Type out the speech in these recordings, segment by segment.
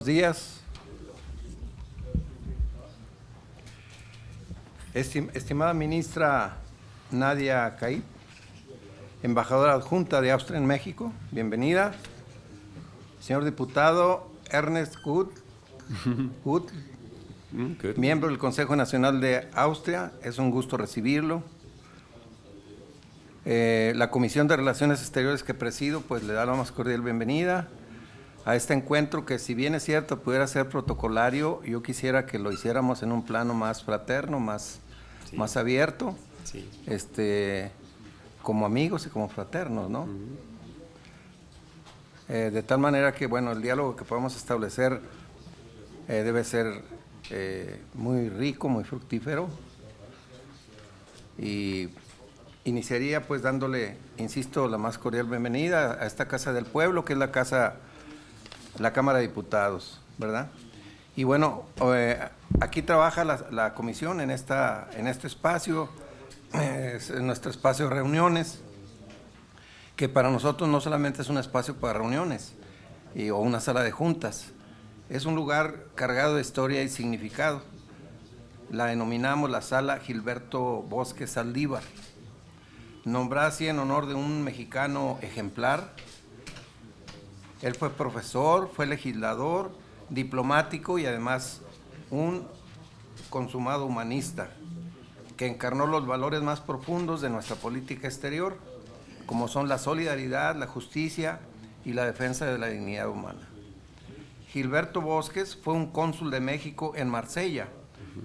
Buenos días. Estimada ministra Nadia Kaib, embajadora adjunta de Austria en México, bienvenida. Señor diputado Ernest Gut, miembro del Consejo Nacional de Austria, es un gusto recibirlo. La Comisión de Relaciones Exteriores que presido, pues le da la más cordial bienvenida a este encuentro que, si bien es cierto pudiera ser protocolario, yo quisiera que lo hiciéramos en un plano más fraterno, más abierto, como amigos y como fraternos, ¿no? De tal manera que, bueno, el diálogo que podemos establecer debe ser muy rico, muy fructífero, y iniciaría pues dándole, insisto, la más cordial bienvenida a esta Casa del Pueblo, que es la Cámara de Diputados, ¿verdad? Y bueno, aquí trabaja la comisión en este espacio, en nuestro espacio de reuniones, que para nosotros no solamente es un espacio para reuniones o una sala de juntas, es un lugar cargado de historia y significado. La denominamos la Sala Gilberto Bosques Saldívar, nombrada así en honor de un mexicano ejemplar. Él fue profesor, fue legislador, diplomático y además un consumado humanista que encarnó los valores más profundos de nuestra política exterior, como son la solidaridad, la justicia y la defensa de la dignidad humana. Gilberto Bosques fue un cónsul de México en Marsella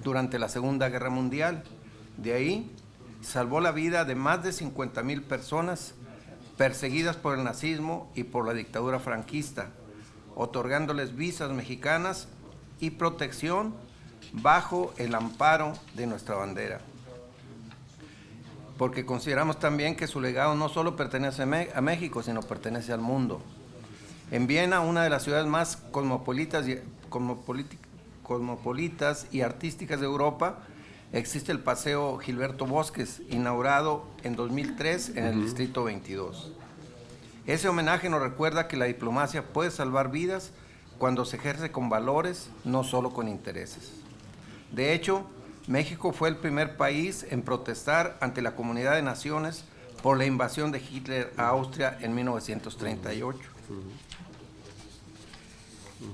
durante la Segunda Guerra Mundial. De ahí salvó la vida de más de 50,000 personas perseguidas por el nazismo y por la dictadura franquista, otorgándoles visas mexicanas y protección bajo el amparo de nuestra bandera. Porque consideramos también que su legado no solo pertenece a México, sino pertenece al mundo. En Viena, una de las ciudades más cosmopolitas y artísticas de Europa, existe el Paseo Gilberto Bosques, inaugurado en 2003 en el Distrito 22. Ese homenaje nos recuerda que la diplomacia puede salvar vidas cuando se ejerce con valores, no solo con intereses. De hecho, México fue el primer país en protestar ante la Comunidad de Naciones por la invasión de Hitler a Austria en 1938.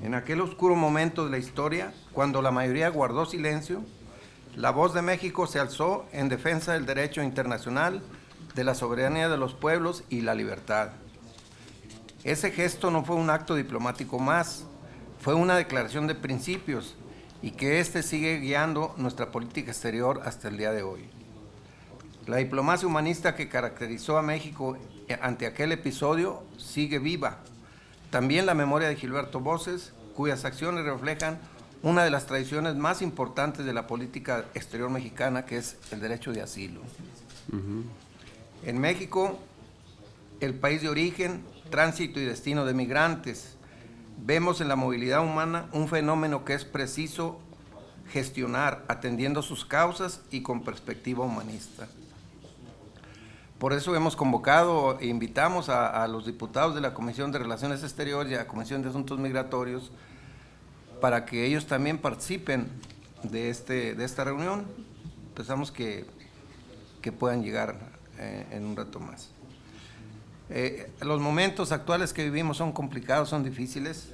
En aquel oscuro momento de la historia, cuando la mayoría guardó silencio, la voz de México se alzó en defensa del derecho internacional, de la soberanía de los pueblos y la libertad. Ese gesto no fue un acto diplomático más, fue una declaración de principios y que sigue guiando nuestra política exterior hasta el día de hoy. La diplomacia humanista que caracterizó a México ante aquel episodio sigue viva. También la memoria de Gilberto Bosques, cuyas acciones reflejan una de las tradiciones más importantes de la política exterior mexicana, que es el derecho de asilo. En México, el país de origen, tránsito y destino de migrantes, vemos en la movilidad humana un fenómeno que es preciso gestionar, atendiendo sus causas y con perspectiva humanista. Por eso hemos convocado e invitamos a los diputados de la Comisión de Relaciones Exteriores y a la Comisión de Asuntos Migratorios para que ellos también participen de esta reunión. Pensamos que puedan llegar en un rato más. Los momentos actuales que vivimos son complicados, son difíciles,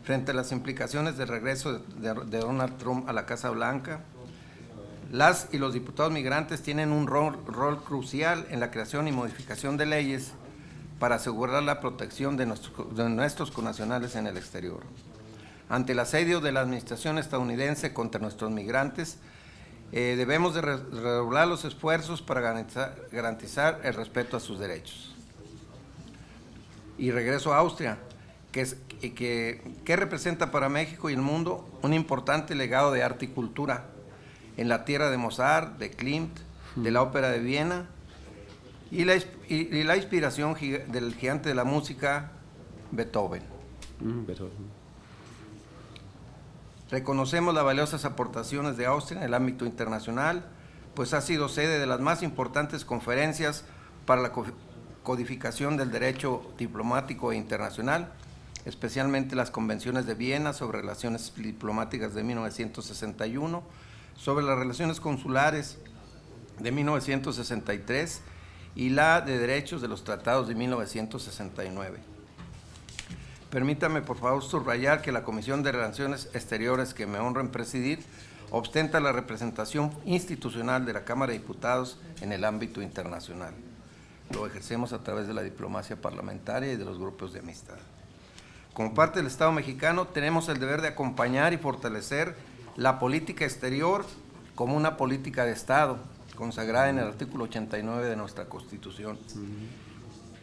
frente a las implicaciones del regreso de Donald Trump a la Casa Blanca. Las y los diputados migrantes tienen un rol crucial en la creación y modificación de leyes para asegurar la protección de nuestros connacionales en el exterior. Ante el asedio de la administración estadounidense contra nuestros migrantes, debemos de redoblar los esfuerzos para garantizar el respeto a sus derechos. Y regreso a Austria, que representa para México y el mundo un importante legado de arte y cultura, en la tierra de Mozart, de Klimt, de la ópera de Viena, y la inspiración del gigante de la música, Beethoven. Reconocemos las valiosas aportaciones de Austria en el ámbito internacional, pues ha sido sede de las más importantes conferencias para la codificación del derecho diplomático e internacional, especialmente las convenciones de Viena sobre relaciones diplomáticas de 1961, sobre las relaciones consulares de 1963 y la de derechos de los tratados de 1969. Permítame, por favor, subrayar que la Comisión de Relaciones Exteriores que me honra en presidir ostenta la representación institucional de la Cámara de Diputados en el ámbito internacional. Lo ejercemos a través de la diplomacia parlamentaria y de los grupos de amistad. Como parte del Estado mexicano, tenemos el deber de acompañar y fortalecer la política exterior como una política de Estado, consagrada en el artículo 89 de nuestra Constitución.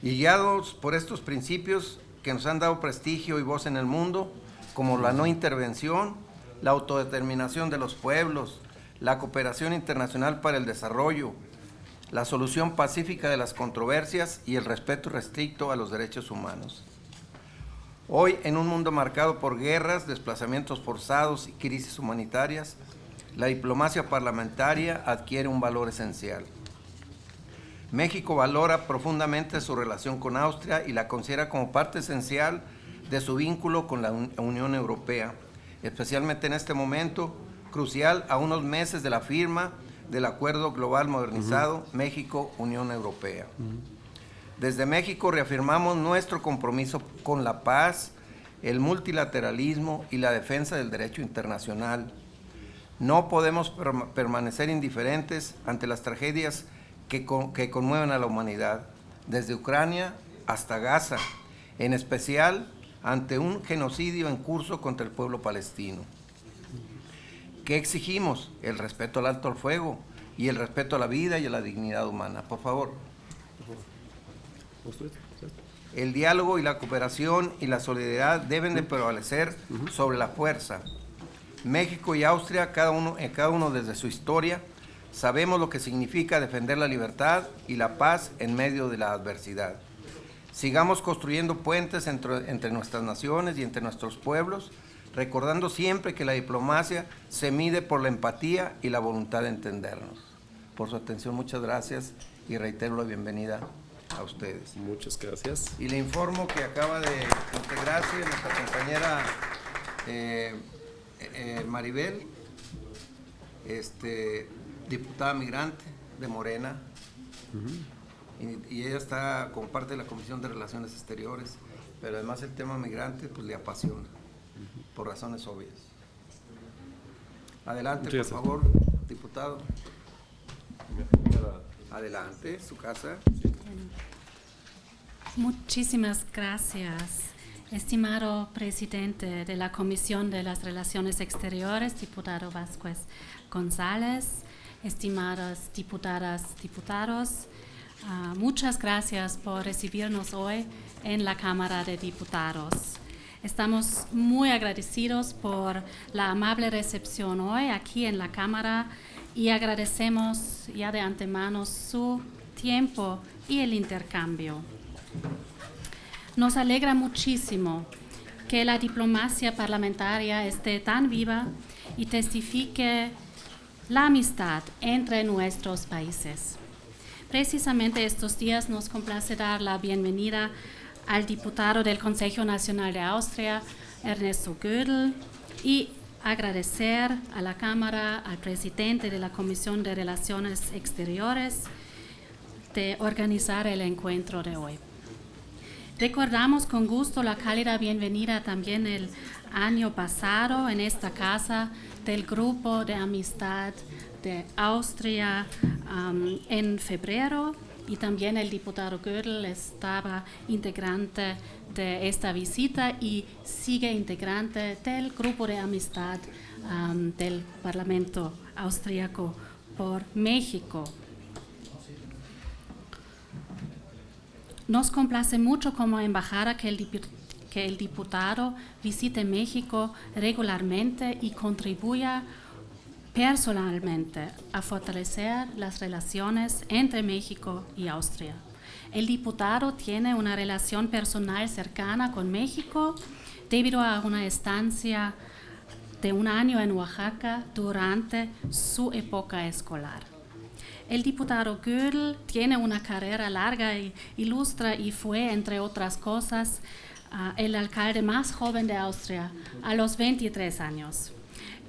Y guiados por estos principios que nos han dado prestigio y voz en el mundo, como la no intervención, la autodeterminación de los pueblos, la cooperación internacional para el desarrollo, la solución pacífica de las controversias y el respeto restricto a los derechos humanos. Hoy, en un mundo marcado por guerras, desplazamientos forzados y crisis humanitarias, la diplomacia parlamentaria adquiere un valor esencial. México valora profundamente su relación con Austria y la considera como parte esencial de su vínculo con la Unión Europea, especialmente en este momento crucial a unos meses de la firma del Acuerdo Global Modernizado México-Unión Europea. Desde México reafirmamos nuestro compromiso con la paz, el multilateralismo y la defensa del derecho internacional. No podemos permanecer indiferentes ante las tragedias que conmueven a la humanidad, desde Ucrania hasta Gaza, en especial ante un genocidio en curso contra el pueblo palestino. ¿Qué exigimos? El respeto al alto al fuego y el respeto a la vida y a la dignidad humana. Por favor. El diálogo y la cooperación y la solidaridad deben de prevalecer sobre la fuerza. México y Austria, cada uno desde su historia, sabemos lo que significa defender la libertad y la paz en medio de la adversidad. Sigamos construyendo puentes entre nuestras naciones y entre nuestros pueblos, recordando siempre que la diplomacia se mide por la empatía y la voluntad de entendernos. Por su atención, muchas gracias y reitero la bienvenida a ustedes. Muchas gracias. Y le informo que acaba de integrarse nuestra compañera Maribel, diputada migrante de Morena, y ella está como parte de la Comisión de Relaciones Exteriores, pero además el tema migrante pues le apasiona, por razones obvias. Adelante, por favor, diputado. Adelante, su casa. Muchísimas gracias, estimado presidente de la Comisión de las Relaciones Exteriores, diputado Vázquez González, estimadas diputadas, diputados, muchas gracias por recibirnos hoy en la Cámara de Diputados. Estamos muy agradecidos por la amable recepción hoy aquí en la Cámara y agradecemos ya de antemano su tiempo y el intercambio. Nos alegra muchísimo que la diplomacia parlamentaria esté tan viva y testifique la amistad entre nuestros países. Precisamente estos días nos complace dar la bienvenida al diputado del Consejo Nacional de Austria, Ernesto Gödel, y agradecer a la Cámara, al presidente de la Comisión de Relaciones Exteriores, de organizar el encuentro de hoy. Recordamos con gusto la cálida bienvenida también el año pasado en esta casa del Grupo de Amistad de Austria en febrero, y también el diputado Gödel estaba integrante de esta visita y sigue integrante del Grupo de Amistad del Parlamento Austriaco por México. Nos complace mucho como embajada que el diputado visite México regularmente y contribuya personalmente a fortalecer las relaciones entre México y Austria. El diputado tiene una relación personal cercana con México debido a una estancia de un año en Oaxaca durante su época escolar. El diputado Gödel tiene una carrera larga e ilustre y fue, entre otras cosas, el alcalde más joven de Austria, a los 23 años.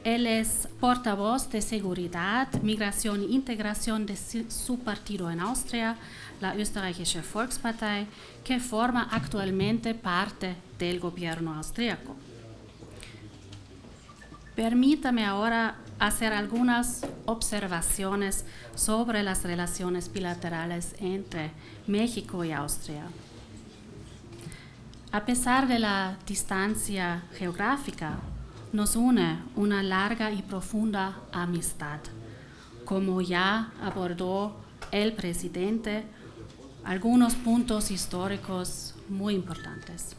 Él es portavoz de Seguridad, Migración e Integración de su partido en Austria, la Österreichische Volkspartei, que forma actualmente parte del gobierno austríaco. Permítame ahora hacer algunas observaciones sobre las relaciones bilaterales entre México y Austria. A pesar de la distancia geográfica, nos une una larga y profunda amistad. Como ya abordó el presidente, algunos puntos históricos muy importantes.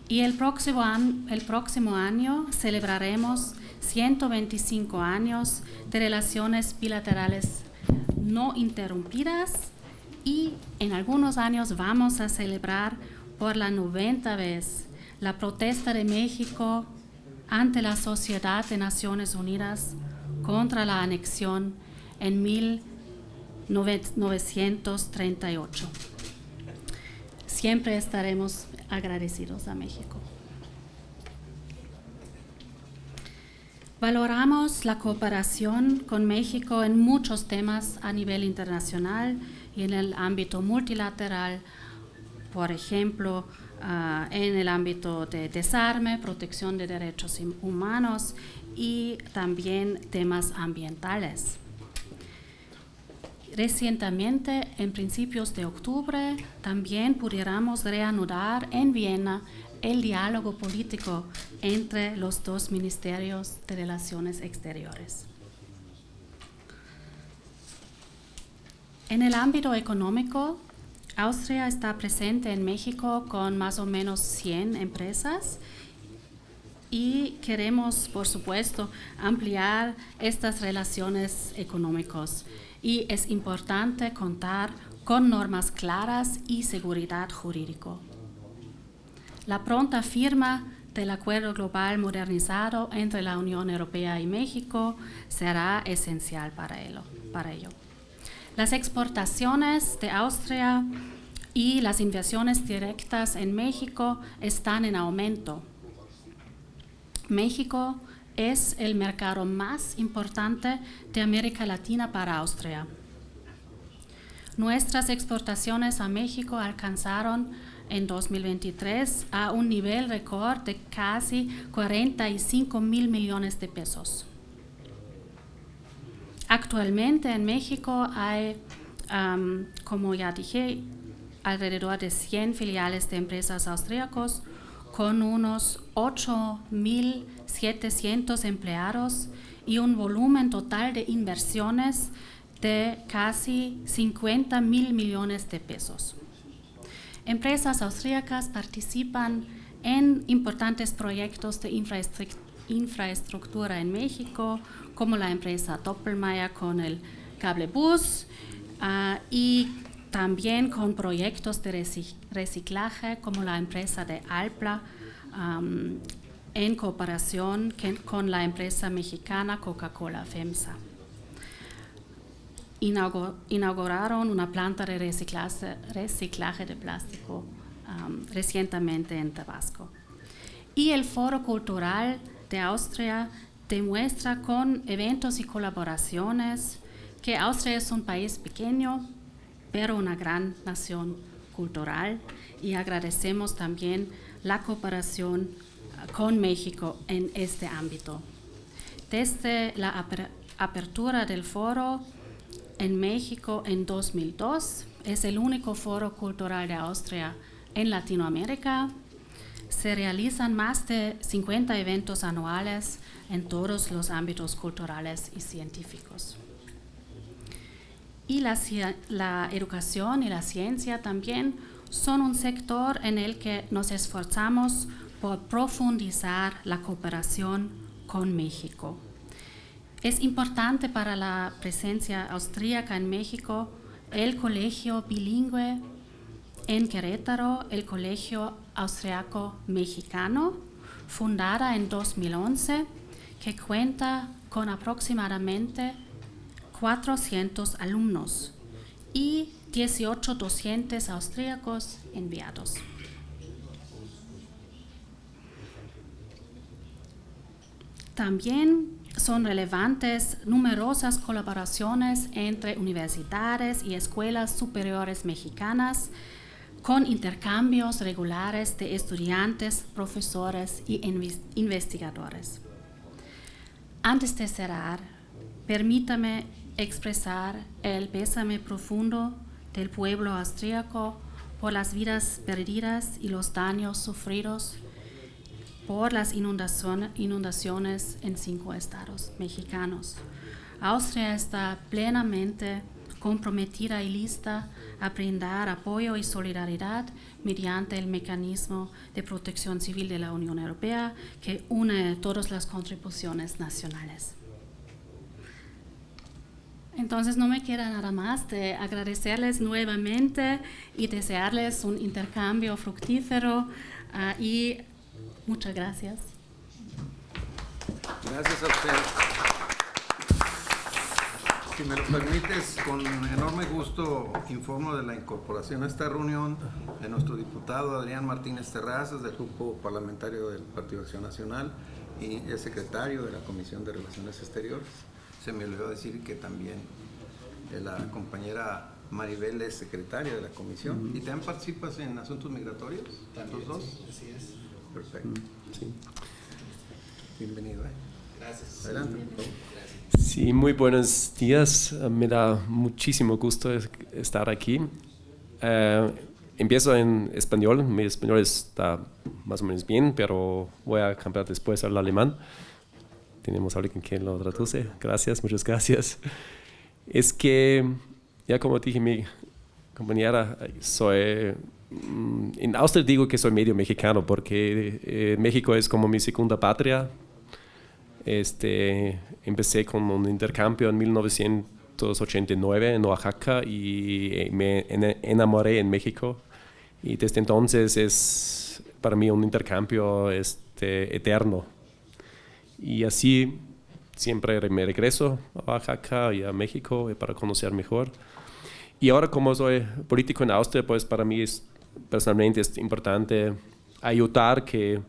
Y el próximo año celebraremos 125 años de relaciones bilaterales no interrumpidas y en algunos años vamos a celebrar por la 90ª vez la protesta de México ante la Sociedad de Naciones Unidas contra la anexión en 1938. Siempre estaremos agradecidos a México. Valoramos la cooperación con México en muchos temas a nivel internacional y en el ámbito multilateral, por ejemplo, en el ámbito de desarme, protección de derechos humanos y también temas ambientales. Recientemente, en principios de octubre, también pudiéramos reanudar en Viena el diálogo político entre los dos ministerios de Relaciones Exteriores. En el ámbito económico, Austria está presente en México con más o menos 100 empresas y queremos, por supuesto, ampliar estas relaciones económicas. Y es importante contar con normas claras y seguridad jurídica. La pronta firma del Acuerdo Global Modernizado entre la Unión Europea y México será esencial para ello. Las exportaciones de Austria y las inversiones directas en México están en aumento. México es el mercado más importante de América Latina para Austria. Nuestras exportaciones a México alcanzaron en 2023 a un nivel récord de casi 45,000 millones de pesos. Actualmente en México hay, como ya dije, alrededor de 100 filiales de empresas austríacas con unos 8,700 empleados y un volumen total de inversiones de casi 50,000 millones de pesos. Empresas austríacas participan en importantes proyectos de infraestructura en México, como la empresa Doppelmayr con el cablebús y también con proyectos de reciclaje como la empresa de Alpla en cooperación con la empresa mexicana Coca-Cola FEMSA. Inauguraron una planta de reciclaje de plástico recientemente en Tabasco. Y el Foro Cultural de Austria demuestra con eventos y colaboraciones que Austria es un país pequeño, pero una gran nación cultural, y agradecemos también la cooperación con México en este ámbito. Desde la apertura del foro en México en 2002, es el único foro cultural de Austria en Latinoamérica. Se realizan más de 50 eventos anuales en todos los ámbitos culturales y científicos. Y la educación y la ciencia también son un sector en el que nos esforzamos por profundizar la cooperación con México. Es importante para la presencia austríaca en México el colegio bilingüe en Querétaro, el Colegio Austriaco Mexicano, fundada en 2011, que cuenta con aproximadamente 400 alumnos y 18 docentes austríacos enviados. También son relevantes numerosas colaboraciones entre universidades y escuelas superiores mexicanas, con intercambios regulares de estudiantes, profesores y investigadores. Antes de cerrar, permítame expresar el pésame profundo del pueblo austríaco por las vidas perdidas y los daños sufridos por las inundaciones en 5 estados mexicanos. Austria está plenamente comprometida y lista a brindar apoyo y solidaridad mediante el mecanismo de protección civil de la Unión Europea que une todas las contribuciones nacionales. Entonces no me queda nada más de agradecerles nuevamente y desearles un intercambio fructífero y muchas gracias. Gracias a usted. Si me lo permites, con enorme gusto informo de la incorporación a esta reunión de nuestro diputado Adrián Martínez Terrazas, del Grupo Parlamentario del Partido Acción Nacional, y es secretario de la Comisión de Relaciones Exteriores. Se me olvidó decir que también la compañera Maribel es secretaria de la comisión. ¿Y también participas en asuntos migratorios? ¿Los dos? Sí, así es. Perfecto. Sí. Bienvenido. Gracias. Adelante. Sí, muy buenos días. Me da muchísimo gusto estar aquí. Empiezo en español. Mi español está más o menos bien, pero voy a cambiar después al alemán. Tenemos a alguien que lo traduce. Gracias, muchas gracias. Es que, ya como dije mi compañera, en Austria digo que soy medio mexicano porque México es como mi segunda patria. Empecé con un intercambio en 1989 en Oaxaca y me enamoré en México. Y desde entonces es para mí un intercambio eterno. Y así siempre me regreso a Oaxaca y a México para conocer mejor. Y ahora como soy político en Austria, pues para mí personalmente es importante ayudar que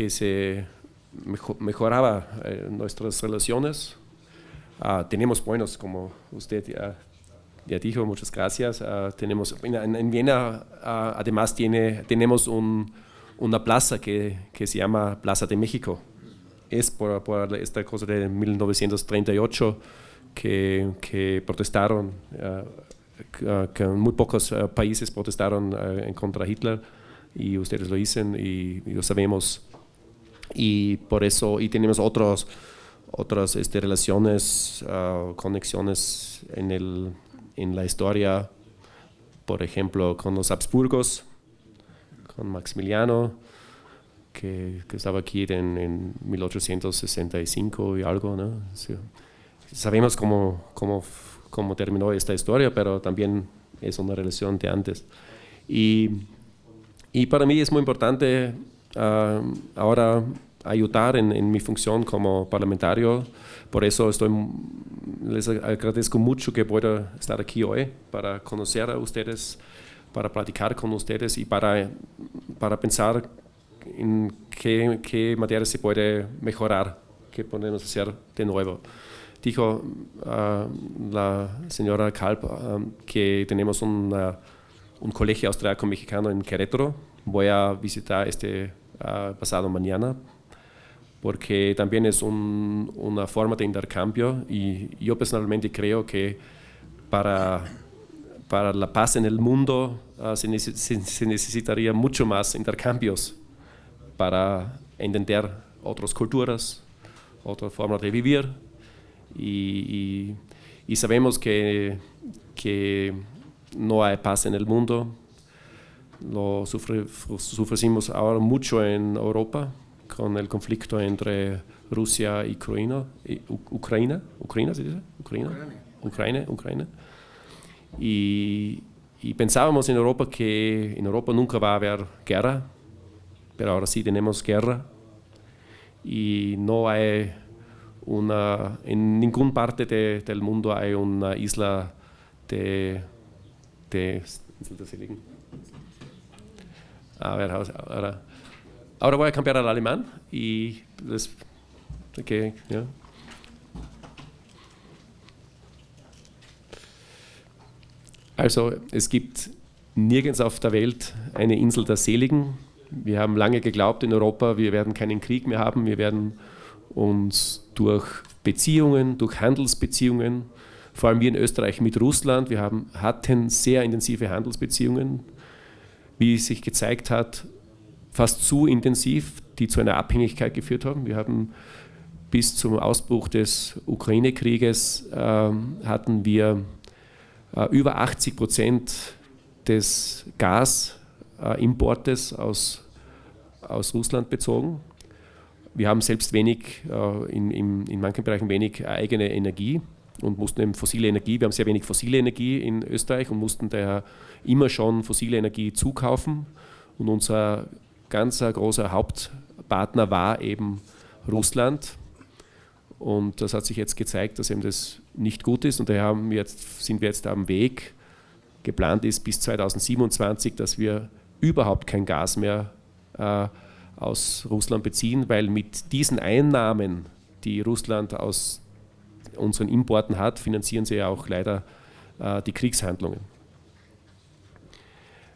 se mejoraba nuestras relaciones. Tenemos buenos, como usted ya dijo, muchas gracias. Tenemos en Viena además tenemos una plaza que se llama Plaza de México. Es por esta cosa de 1938 que protestaron, que muy pocos países protestaron en contra de Hitler, y ustedes lo dicen y lo sabemos. Y por eso, y tenemos otras relaciones, conexiones en la historia, por ejemplo, con los Habsburgos, con Maximiliano, que estaba aquí en 1865 y algo, ¿no? Sí. Sabemos cómo terminó esta historia, pero también es una relación de antes. Y para mí es muy importante ahora ayudar en mi función como parlamentario. Por eso les agradezco mucho que pueda estar aquí hoy para conocer a ustedes, para platicar con ustedes y para pensar en qué materia se puede mejorar, qué podemos hacer de nuevo. Dijo la señora Kalb que tenemos un colegio austriaco mexicano en Querétaro. Voy a visitar pasado mañana, porque también es una forma de intercambio, y yo personalmente creo que para la paz en el mundo se necesitaría mucho más intercambios para entender otras culturas, otras formas de vivir, y sabemos que no hay paz en el mundo. Lo sufrimos ahora mucho en Europa con el conflicto entre Rusia y Ucrania. ¿Ucrania se dice? Ucrania. Y pensábamos en Europa que en Europa nunca va a haber guerra, pero ahora sí tenemos guerra, y no hay en ninguna parte del mundo hay una isla a ver, ahora voy a cambiar al alemán y les Okay, ja. Also es gibt nirgends auf der Welt eine Insel der Seligen. Wir haben lange geglaubt in Europa, wir werden keinen Krieg mehr haben, wir werden uns durch Beziehungen, durch Handelsbeziehungen, vor allem wir in Österreich mit Russland, hatten sehr intensive Handelsbeziehungen, wie es sich gezeigt hat, fast zu intensiv, die zu einer Abhängigkeit geführt haben. Wir haben bis zum Ausbruch des Ukraine-Krieges hatten wir über 80% des Gasimportes aus Russland bezogen. Wir haben selbst wenig, in manchen Bereichen wenig eigene Energie und mussten eben fossile Energie, wir haben sehr wenig fossile Energie in Österreich und mussten daher immer schon fossile Energie zukaufen. Und unser ganz großer Hauptpartner war eben Russland. Und das hat sich jetzt gezeigt, dass eben das nicht gut ist. Und daher sind wir jetzt am Weg, geplant ist bis 2027, dass wir überhaupt kein Gas mehr aus Russland beziehen, weil mit diesen Einnahmen, die Russland aus unseren Importen hat, finanzieren sie ja auch leider die Kriegshandlungen.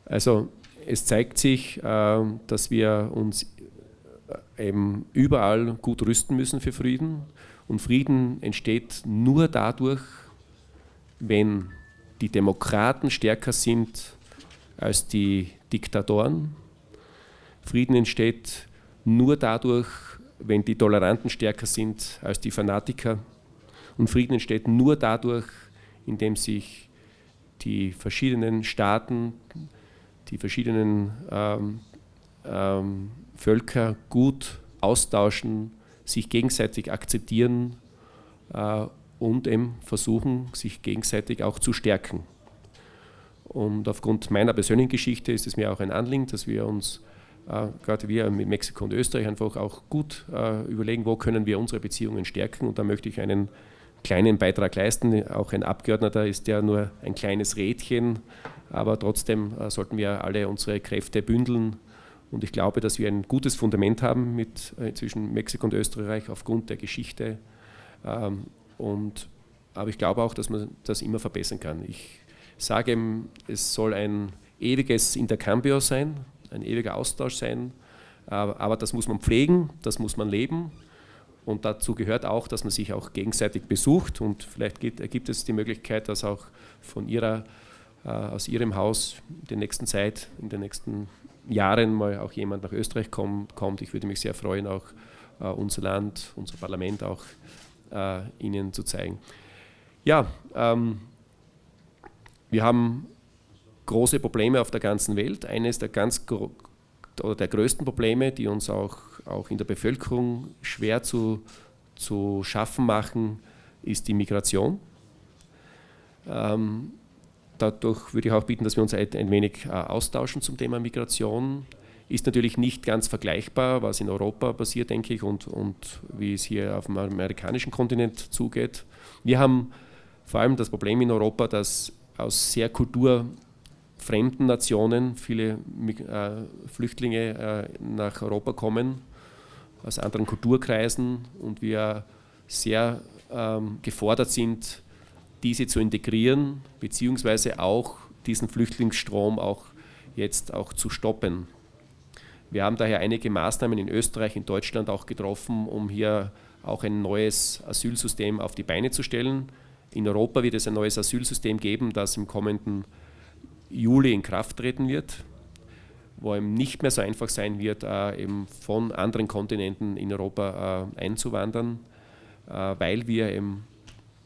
Also es zeigt sich, dass wir uns eben überall gut rüsten müssen für Frieden. Und Frieden entsteht nur dadurch, wenn die Demokraten stärker sind als die Diktatoren. Frieden entsteht nur dadurch, wenn die Toleranten stärker sind als die Fanatiker. Und Frieden entsteht nur dadurch, indem sich die verschiedenen Staaten, die verschiedenen Völker gut austauschen, sich gegenseitig akzeptieren und eben versuchen, sich gegenseitig auch zu stärken. Und aufgrund meiner persönlichen Geschichte ist es mir auch ein Anliegen, dass wir uns, gerade wir mit Mexiko und Österreich, einfach auch gut überlegen, wo können wir unsere Beziehungen stärken. Und da möchte ich einen kleinen Beitrag leisten. Auch ein Abgeordneter ist ja nur ein kleines Rädchen, aber trotzdem sollten wir alle unsere Kräfte bündeln. Und ich glaube, dass wir ein gutes Fundament haben zwischen Mexiko und Österreich aufgrund der Geschichte. Aber ich glaube auch, dass man das immer verbessern kann. Ich sage, es soll ein ewiges Intercambio sein, ein ewiger Austausch sein. Aber das muss man pflegen, das muss man leben. Und dazu gehört auch, dass man sich auch gegenseitig besucht. Und vielleicht gibt es die Möglichkeit, dass auch aus Ihrem Haus in der nächsten Zeit, in den nächsten Jahren mal auch jemand nach Österreich kommt. Ich würde mich sehr freuen, auch unser Land, unser Parlament auch Ihnen zu zeigen. Ja, wir haben große Probleme auf der ganzen Welt. Eines der größten Probleme, die uns auch in der Bevölkerung schwer zu schaffen machen, ist die Migration. Dadurch würde ich auch bitten, dass wir uns ein wenig austauschen zum Thema Migration. Ist natürlich nicht ganz vergleichbar, was in Europa passiert, denke ich, und wie es hier auf dem amerikanischen Kontinent zugeht. Wir haben vor allem das Problem in Europa, dass aus sehr kulturfremden Nationen viele Flüchtlinge nach Europa kommen, aus anderen Kulturkreisen, und wir sehr gefordert sind, diese zu integrieren, beziehungsweise auch diesen Flüchtlingsstrom jetzt auch zu stoppen. Wir haben daher einige Maßnahmen in Österreich, in Deutschland auch getroffen, um hier auch ein neues Asylsystem auf die Beine zu stellen. In Europa wird es ein neues Asylsystem geben, das im kommenden Juli in Kraft treten wird, wo eben nicht mehr so einfach sein wird, eben von anderen Kontinenten in Europa einzuwandern, weil wir eben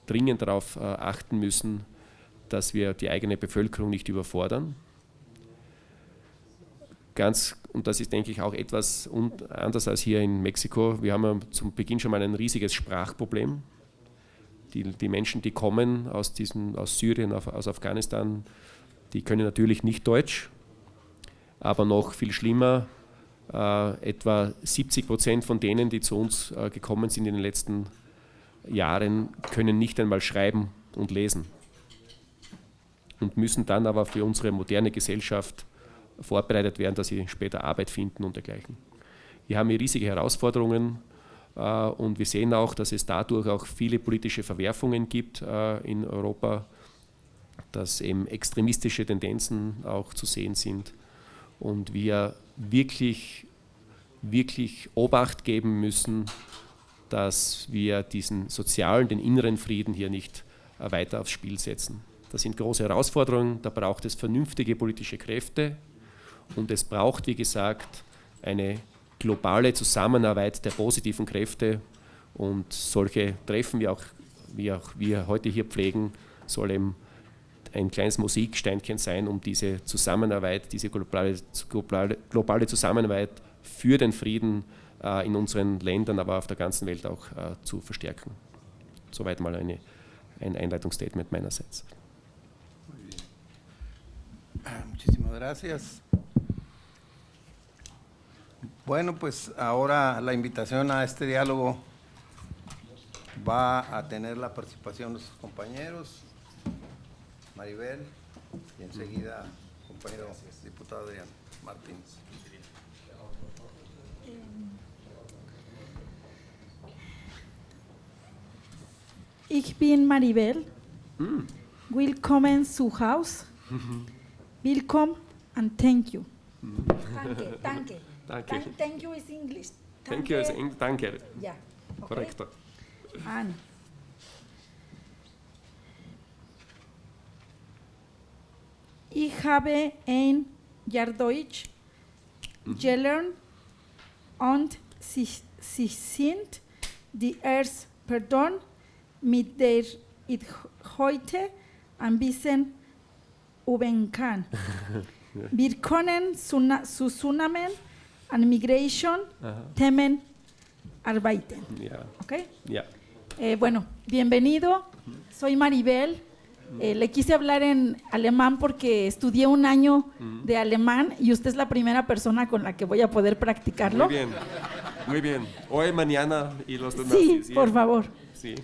dringend darauf achten müssen, dass wir die eigene Bevölkerung nicht überfordern. Und das ist, denke ich, auch etwas anders als hier in Mexiko. Wir haben zum Beginn schon mal ein riesiges Sprachproblem. Die Menschen, die kommen aus Syrien, aus Afghanistan, die können natürlich nicht Deutsch, aber noch viel schlimmer, etwa 70% von denen, die zu uns gekommen sind in den letzten Jahren, können nicht einmal schreiben und lesen und müssen dann aber für unsere moderne Gesellschaft vorbereitet werden, dass sie später Arbeit finden und dergleichen. Wir haben hier riesige Herausforderungen Und wir sehen auch, dass es dadurch auch viele politische Verwerfungen gibt in Europa, dass eben extremistische Tendenzen auch zu sehen sind und wir wirklich Obacht geben müssen, dass wir diesen sozialen, den inneren Frieden hier nicht weiter aufs Spiel setzen. Das sind große Herausforderungen, da braucht es vernünftige politische Kräfte und es braucht, wie gesagt, eine globale Zusammenarbeit der positiven Kräfte und solche Treffen, wie auch wir heute hier pflegen, soll eben ein kleines Mosaiksteinchen sein, um diese Zusammenarbeit, diese globale Zusammenarbeit für den Frieden in unseren Ländern, aber auf der ganzen Welt auch zu verstärken. Soweit mal ein Einleitungsstatement meinerseits. Muchísimas gracias. Bueno, pues ahora la invitación a este diálogo va a tener la participación de sus compañeros, Maribel, y enseguida compañero diputado Adrián Martínez. Ich bin Maribel. Willkommen zu Haus. Willkommen and thank you. Danke, danke. Danke. Thank you is English. Thank you, danke. Ja, okay. Korrekter. An. Ich habe ein Jahr Deutsch gelernt und sie sind die erste Person, mit der ich heute ein bisschen üben kann. Wir können zusammen an Migration-Themen arbeiten. Ja. ¿Okay? Ja. Bueno, bienvenido. Soy Maribel. Le quise hablar en alemán porque estudié un año de alemán y usted es la primera persona con la que voy a poder practicarlo. Muy bien. Hoy, mañana y los demás. Sí, por favor. Sí.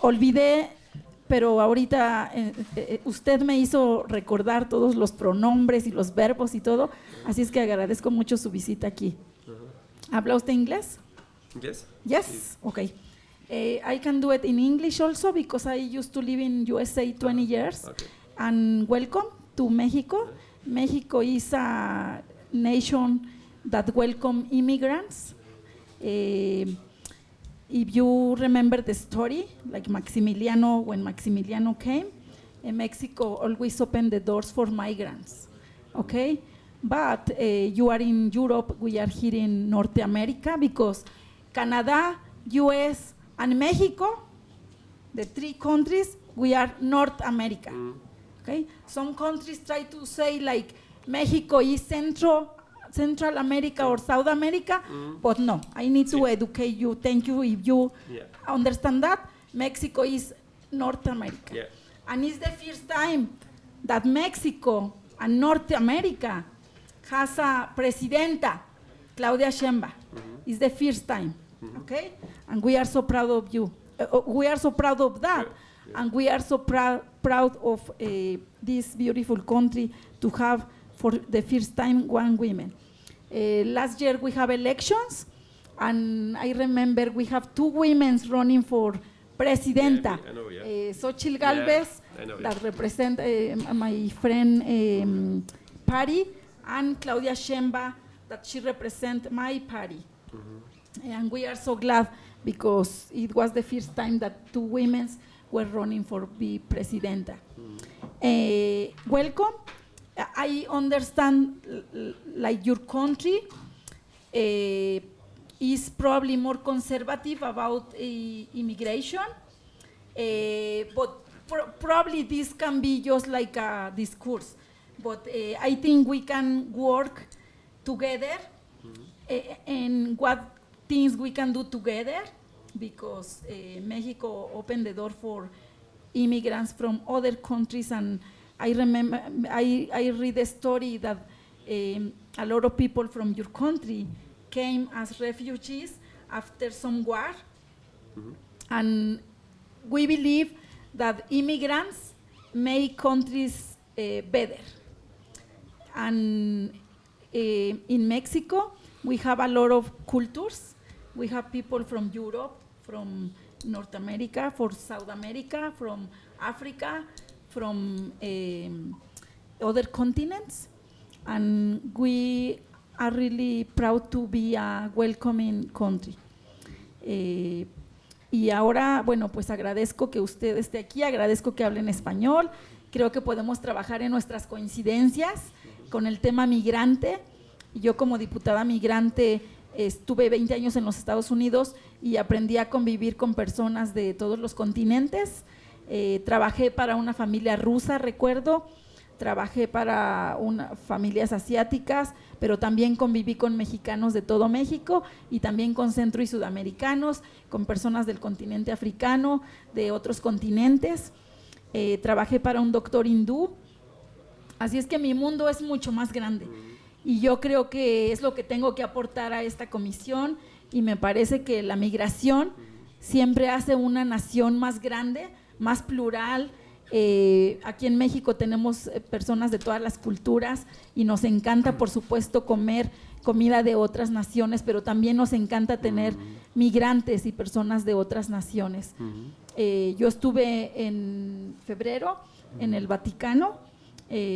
Olvidé, pero ahorita usted me hizo recordar todos los pronombres y los verbos y todo, así es que agradezco mucho su visita aquí. ¿Habla usted inglés? Yes. Yes? Okay. I can do it in English also because I used to live in USA 20 years. Okay. And welcome to Mexico. Mexico is a nation that welcome immigrants. If you remember the story, like Maximiliano, when Maximiliano came, Mexico always opened the doors for migrants, okay? But you are in Europe, we are here in North America, because Canada, US, and Mexico, the three countries, we are North America, okay? Some countries try to say like Mexico is Central America or South America, but no, I need to educate you. Thank you if you understand that. Mexico is North America. Yeah. And it's the first time that Mexico and North America has a presidenta, Claudia Sheinbaum. It's the first time, okay? And we are so proud of you. We are so proud of that. And we are so proud of this beautiful country to have for the first time one woman. Last year we have elections, and I remember we have two women running for presidenta. I know, Xochitl Galvez, I know, that represent my friend party, and Claudia Sheinbaum, that she represent my party. And we are so glad because it was the first time that two women were running for be presidenta. Welcome. I understand like your country is probably more conservative about immigration, but probably this can be just like a discourse. But I think we can work together and what things we can do together, because Mexico opened the door for immigrants from other countries, and I remember, I read a story that a lot of people from your country came as refugees after some war, and we believe that immigrants make countries better. And in Mexico, we have a lot of cultures, We have people from Europe, from North America, from South America, from Africa, from other continents, and we are really proud to be a welcoming country. Y ahora, bueno, pues agradezco que usted esté aquí, agradezco que hable en español, creo que podemos trabajar en nuestras coincidencias con el tema migrante. Yo como diputada migrante estuve 20 años en los Estados Unidos y aprendí a convivir con personas de todos los continentes. Trabajé para una familia rusa, recuerdo, trabajé para familias asiáticas, pero también conviví con mexicanos de todo México y también con centro y sudamericanos, con personas del continente africano, de otros continentes. Trabajé para un doctor hindú, así es que mi mundo es mucho más grande y yo creo que es lo que tengo que aportar a esta comisión y me parece que la migración siempre hace una nación más grande, más plural. Aquí en México tenemos personas de todas las culturas y nos encanta, por supuesto, comer comida de otras naciones, pero también nos encanta tener migrantes y personas de otras naciones. Yo estuve en febrero en el Vaticano,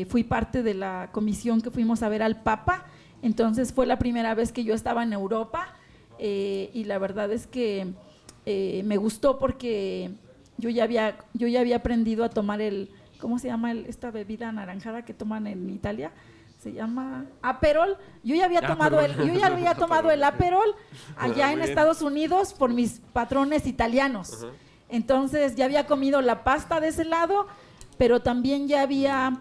fui parte de la comisión que fuimos a ver al Papa, entonces fue la primera vez que yo estaba en Europa y la verdad es que me gustó porque yo ya había aprendido a tomar ¿cómo se llama esta bebida anaranjada que toman en Italia? Se llama Aperol. Yo ya había tomado el Aperol allá en Estados Unidos por mis patrones italianos. Entonces ya había comido la pasta de ese lado, pero también ya había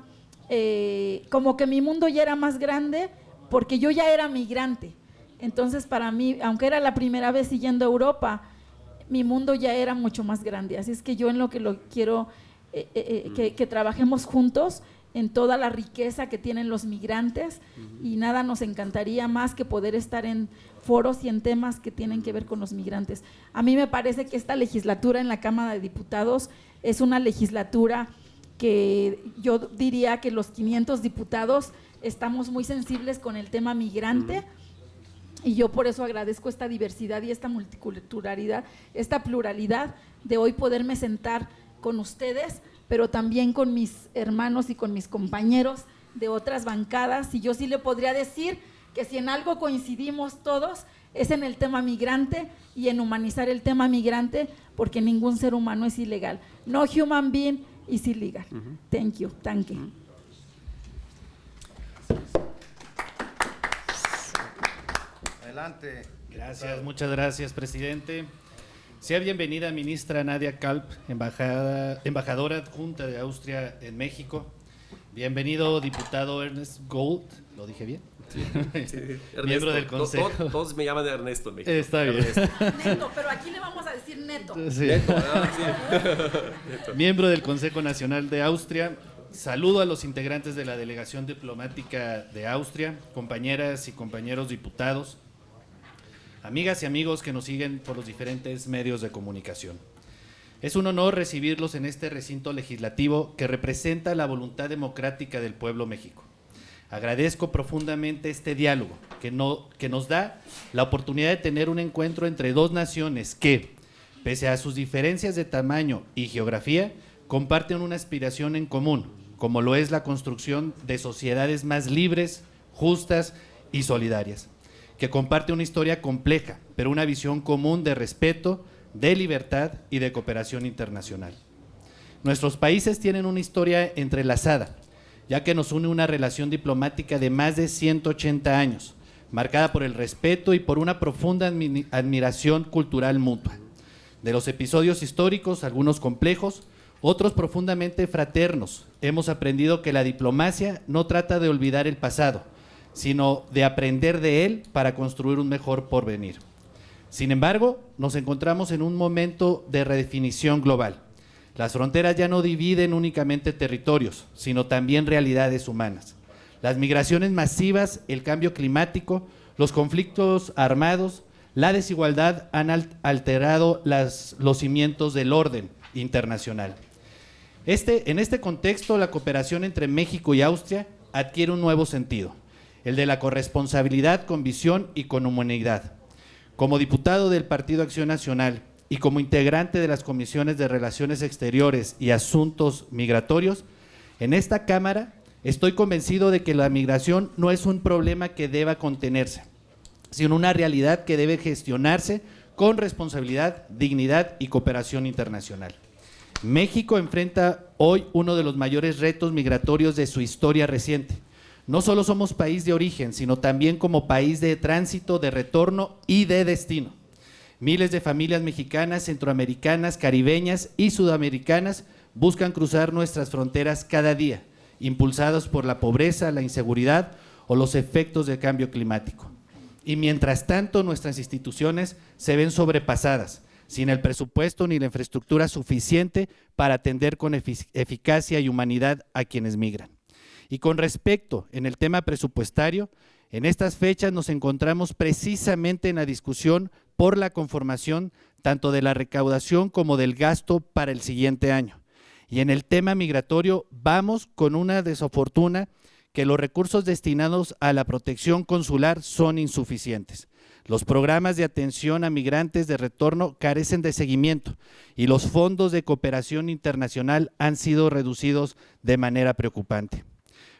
como que mi mundo ya era más grande porque yo ya era migrante. Entonces para mí, aunque era la primera vez yendo a Europa, mi mundo ya era mucho más grande, así es que yo en lo que quiero que trabajemos juntos en toda la riqueza que tienen los migrantes y nada nos encantaría más que poder estar en foros y en temas que tienen que ver con los migrantes. A mí me parece que esta legislatura en la Cámara de Diputados es una legislatura que yo diría que los 500 diputados estamos muy sensibles con el tema migrante. Y yo por eso agradezco esta diversidad y esta multiculturalidad, esta pluralidad de hoy poderme sentar con ustedes, pero también con mis hermanos y con mis compañeros de otras bancadas. Y yo sí le podría decir que si en algo coincidimos todos es en el tema migrante y en humanizar el tema migrante, porque ningún ser humano es ilegal. No human being is illegal. Thank you. Thank you. Adelante. Gracias, muchas gracias, presidente. Sea bienvenida, ministra Nadia Kalb, embajadora adjunta de Austria en México. Bienvenido, diputado Ernest Gold. ¿Lo dije bien? Sí, miembro del Consejo. Todos me llaman Ernesto en México. Está bien. Neto, pero aquí le vamos a decir neto. Sí. Neto. Miembro del Consejo Nacional de Austria. Saludo a los integrantes de la delegación diplomática de Austria, compañeras y compañeros diputados, amigas y amigos que nos siguen por los diferentes medios de comunicación. Es un honor recibirlos en este recinto legislativo que representa la voluntad democrática del pueblo México. Agradezco profundamente este diálogo que nos da la oportunidad de tener un encuentro entre dos naciones que, pese a sus diferencias de tamaño y geografía, comparten una aspiración en común, como lo es la construcción de sociedades más libres, justas y solidarias, que comparte una historia compleja, pero una visión común de respeto, de libertad y de cooperación internacional. Nuestros países tienen una historia entrelazada, ya que nos une una relación diplomática de más de 180 años, marcada por el respeto y por una profunda admiración cultural mutua. De los episodios históricos, algunos complejos, otros profundamente fraternos, hemos aprendido que la diplomacia no trata de olvidar el pasado, sino de aprender de él para construir un mejor porvenir. Sin embargo, nos encontramos en un momento de redefinición global. Las fronteras ya no dividen únicamente territorios, sino también realidades humanas. Las migraciones masivas, el cambio climático, los conflictos armados, la desigualdad han alterado los cimientos del orden internacional. En este contexto, la cooperación entre México y Austria adquiere un nuevo sentido, el de la corresponsabilidad con visión y con humanidad. Como diputado del Partido Acción Nacional y como integrante de las comisiones de Relaciones Exteriores y Asuntos Migratorios, en esta Cámara estoy convencido de que la migración no es un problema que deba contenerse, sino una realidad que debe gestionarse con responsabilidad, dignidad y cooperación internacional. México enfrenta hoy uno de los mayores retos migratorios de su historia reciente. No solo somos país de origen, sino también como país de tránsito, de retorno y de destino. Miles de familias mexicanas, centroamericanas, caribeñas y sudamericanas buscan cruzar nuestras fronteras cada día, impulsados por la pobreza, la inseguridad o los efectos del cambio climático. Y mientras tanto, nuestras instituciones se ven sobrepasadas, sin el presupuesto ni la infraestructura suficiente para atender con eficacia y humanidad a quienes migran. Y con respecto en el tema presupuestario, en estas fechas nos encontramos precisamente en la discusión por la conformación tanto de la recaudación como del gasto para el siguiente año. Y en el tema migratorio vamos con una desafortuna que los recursos destinados a la protección consular son insuficientes. Los programas de atención a migrantes de retorno carecen de seguimiento y los fondos de cooperación internacional han sido reducidos de manera preocupante.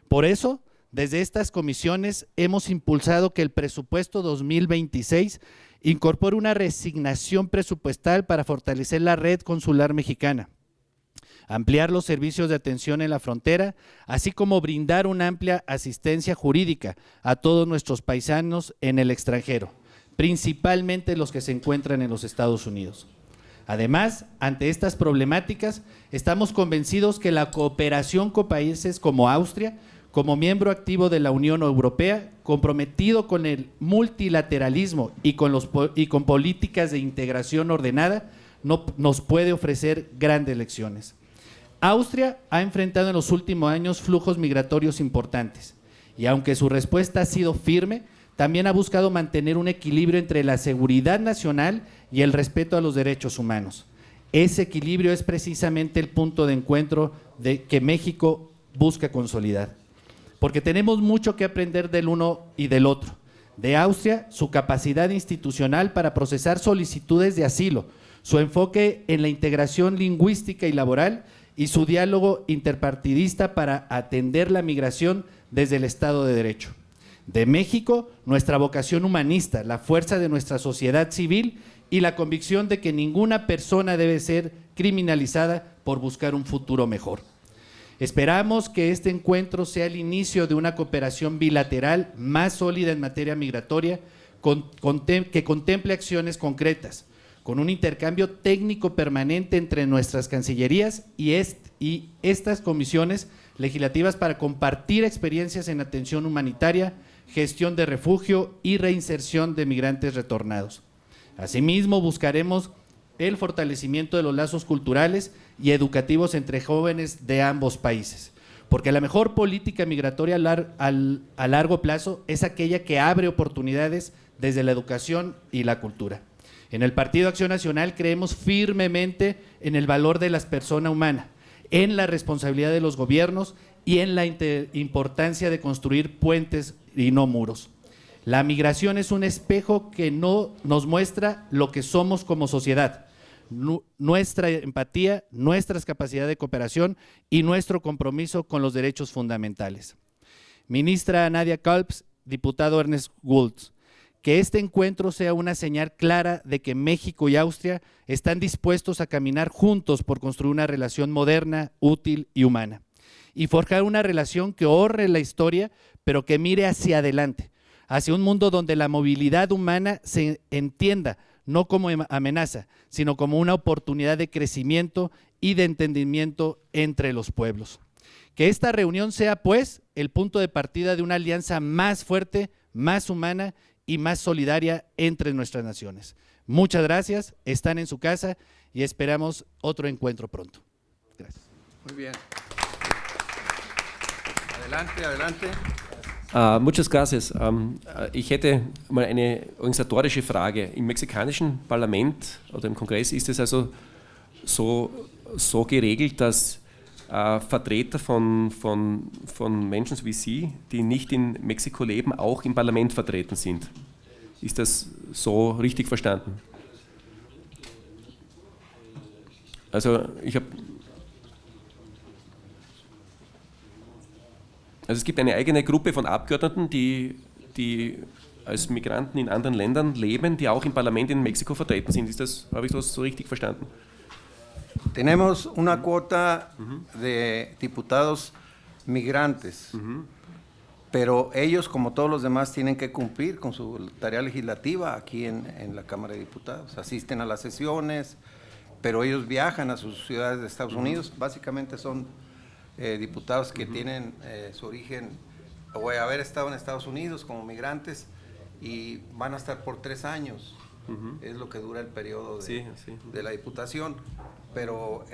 Por eso, desde estas comisiones hemos impulsado que el presupuesto 2026 incorpore una reasignación presupuestal para fortalecer la red consular mexicana, ampliar los servicios de atención en la frontera, así como brindar una amplia asistencia jurídica a todos nuestros paisanos en el extranjero, principalmente los que se encuentran en los Estados Unidos. Además, ante estas problemáticas, estamos convencidos que la cooperación con países como Austria, como miembro activo de la Unión Europea, comprometido con el multilateralismo y con políticas de integración ordenada, nos puede ofrecer grandes lecciones. Austria ha enfrentado en los últimos años flujos migratorios importantes y aunque su respuesta ha sido firme, también ha buscado mantener un equilibrio entre la seguridad nacional y el respeto a los derechos humanos. Ese equilibrio es precisamente el punto de encuentro que México busca consolidar, porque tenemos mucho que aprender del uno y del otro. De Austria, su capacidad institucional para procesar solicitudes de asilo, su enfoque en la integración lingüística y laboral y su diálogo interpartidista para atender la migración desde el Estado de Derecho. De México, nuestra vocación humanista, la fuerza de nuestra sociedad civil y la convicción de que ninguna persona debe ser criminalizada por buscar un futuro mejor. Esperamos que este encuentro sea el inicio de una cooperación bilateral más sólida en materia migratoria, que contemple acciones concretas, con un intercambio técnico permanente entre nuestras cancillerías y estas comisiones legislativas para compartir experiencias en atención humanitaria, gestión de refugio y reinserción de migrantes retornados. Asimismo, buscaremos el fortalecimiento de los lazos culturales y educativos entre jóvenes de ambos países, porque la mejor política migratoria a largo plazo es aquella que abre oportunidades desde la educación y la cultura. En el Partido Acción Nacional creemos firmemente en el valor de la persona humana, en la responsabilidad de los gobiernos y en la importancia de construir puentes y no muros. La migración es un espejo que nos muestra lo que somos como sociedad, nuestra empatía, nuestras capacidades de cooperación y nuestro compromiso con los derechos fundamentales. Ministra Nadia Kalps, diputado Ernest Gould, que este encuentro sea una señal clara de que México y Austria están dispuestos a caminar juntos por construir una relación moderna, útil y humana, y forjar una relación que honre la historia, pero que mire hacia adelante, hacia un mundo donde la movilidad humana se entienda no como amenaza, sino como una oportunidad de crecimiento y de entendimiento entre los pueblos. Que esta reunión sea, pues, el punto de partida de una alianza más fuerte, más humana y más solidaria entre nuestras naciones. Muchas gracias, están en su casa y esperamos otro encuentro pronto. Gracias. Muy bien. Adelante. Muchas gracias. Ich hätte mal eine organisatorische Frage. Im mexikanischen Parlament oder im Kongress ist es also so geregelt, dass Vertreter von Menschen wie Sie, die nicht in Mexiko leben, auch im Parlament vertreten sind. Ist das so richtig verstanden? Also es gibt eine eigene Gruppe von Abgeordneten, die als Migranten in anderen Ländern leben, die auch im Parlament in Mexiko vertreten sind. Habe ich das so richtig verstanden? Tenemos una cuota de diputados migrantes, pero ellos, como todos los demás, tienen que cumplir con su tarea legislativa aquí en la Cámara de Diputados. Asisten a las sesiones, pero ellos viajan a sus ciudades de Estados Unidos. Básicamente son diputados que tienen su origen o haber estado en Estados Unidos como migrantes y van a estar por 3 años. Es lo que dura el periodo de la diputación. Pero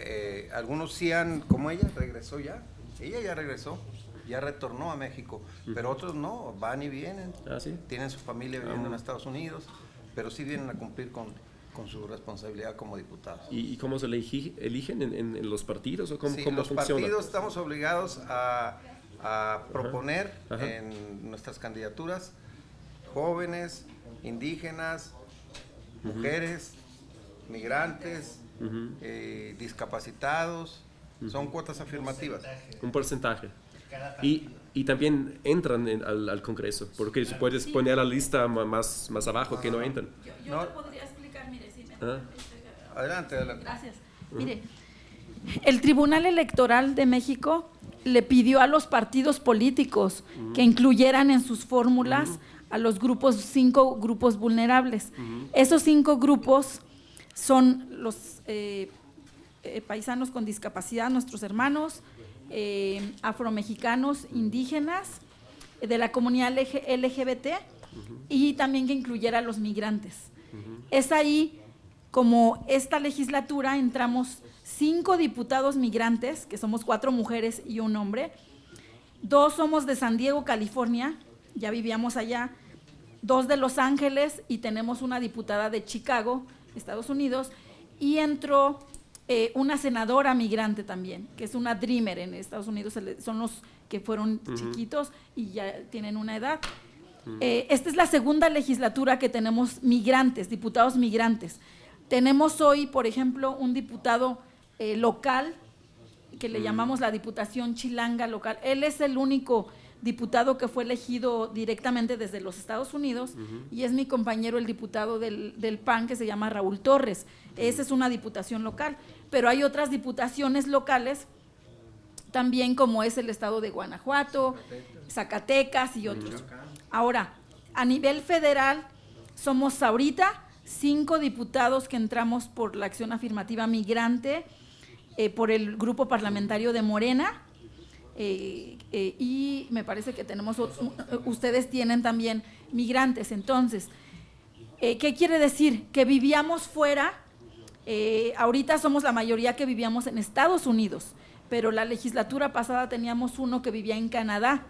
algunos sí han, como ella ya regresó, ya retornó a México, pero otros no, van y vienen, tienen su familia viviendo en Estados Unidos, pero sí vienen a cumplir con su responsabilidad como diputados. ¿Y cómo se eligen en los partidos o cómo los funciona? Partidos estamos obligados a proponer en nuestras candidaturas jóvenes, indígenas, mujeres, migrantes, discapacitados, son cuotas afirmativas. Un porcentaje. Y también entran al Congreso, porque puedes poner la lista más abajo que no entran. Yo te podría explicar, mire, si me Adelante. Gracias. Mire, el Tribunal Electoral de México le pidió a los partidos políticos que incluyeran en sus fórmulas a los 5 grupos vulnerables. Esos 5 grupos son los paisanos con discapacidad, nuestros hermanos, afromexicanos, indígenas, de la comunidad LGBT y también que incluyera a los migrantes. Es ahí, como esta legislatura, entramos 5 diputados migrantes, que somos 4 mujeres y un hombre, 2 somos de San Diego, California, ya vivíamos allá, 2 de Los Ángeles y tenemos una diputada de Chicago, Estados Unidos, y entró una senadora migrante también, que es una Dreamer en Estados Unidos, son los que fueron chiquitos y ya tienen una edad. Esta es la segunda legislatura que tenemos migrantes, diputados migrantes. Tenemos hoy, por ejemplo, un diputado local, que le llamamos la Diputación Chilanga Local. Él es el único diputado que fue elegido directamente desde los Estados Unidos y es mi compañero, el diputado del PAN, que se llama Raúl Torres. Esa es una diputación local, pero hay otras diputaciones locales también, como es el estado de Guanajuato, Zacatecas y otros. Ahora, a nivel federal, somos ahorita 5 diputados que entramos por la acción afirmativa migrante, por el grupo parlamentario de Morena, y me parece que tenemos, ustedes tienen también migrantes. Entonces, ¿qué quiere decir? Que vivíamos fuera, ahorita somos la mayoría que vivíamos en Estados Unidos, pero la legislatura pasada teníamos uno que vivía en Canadá.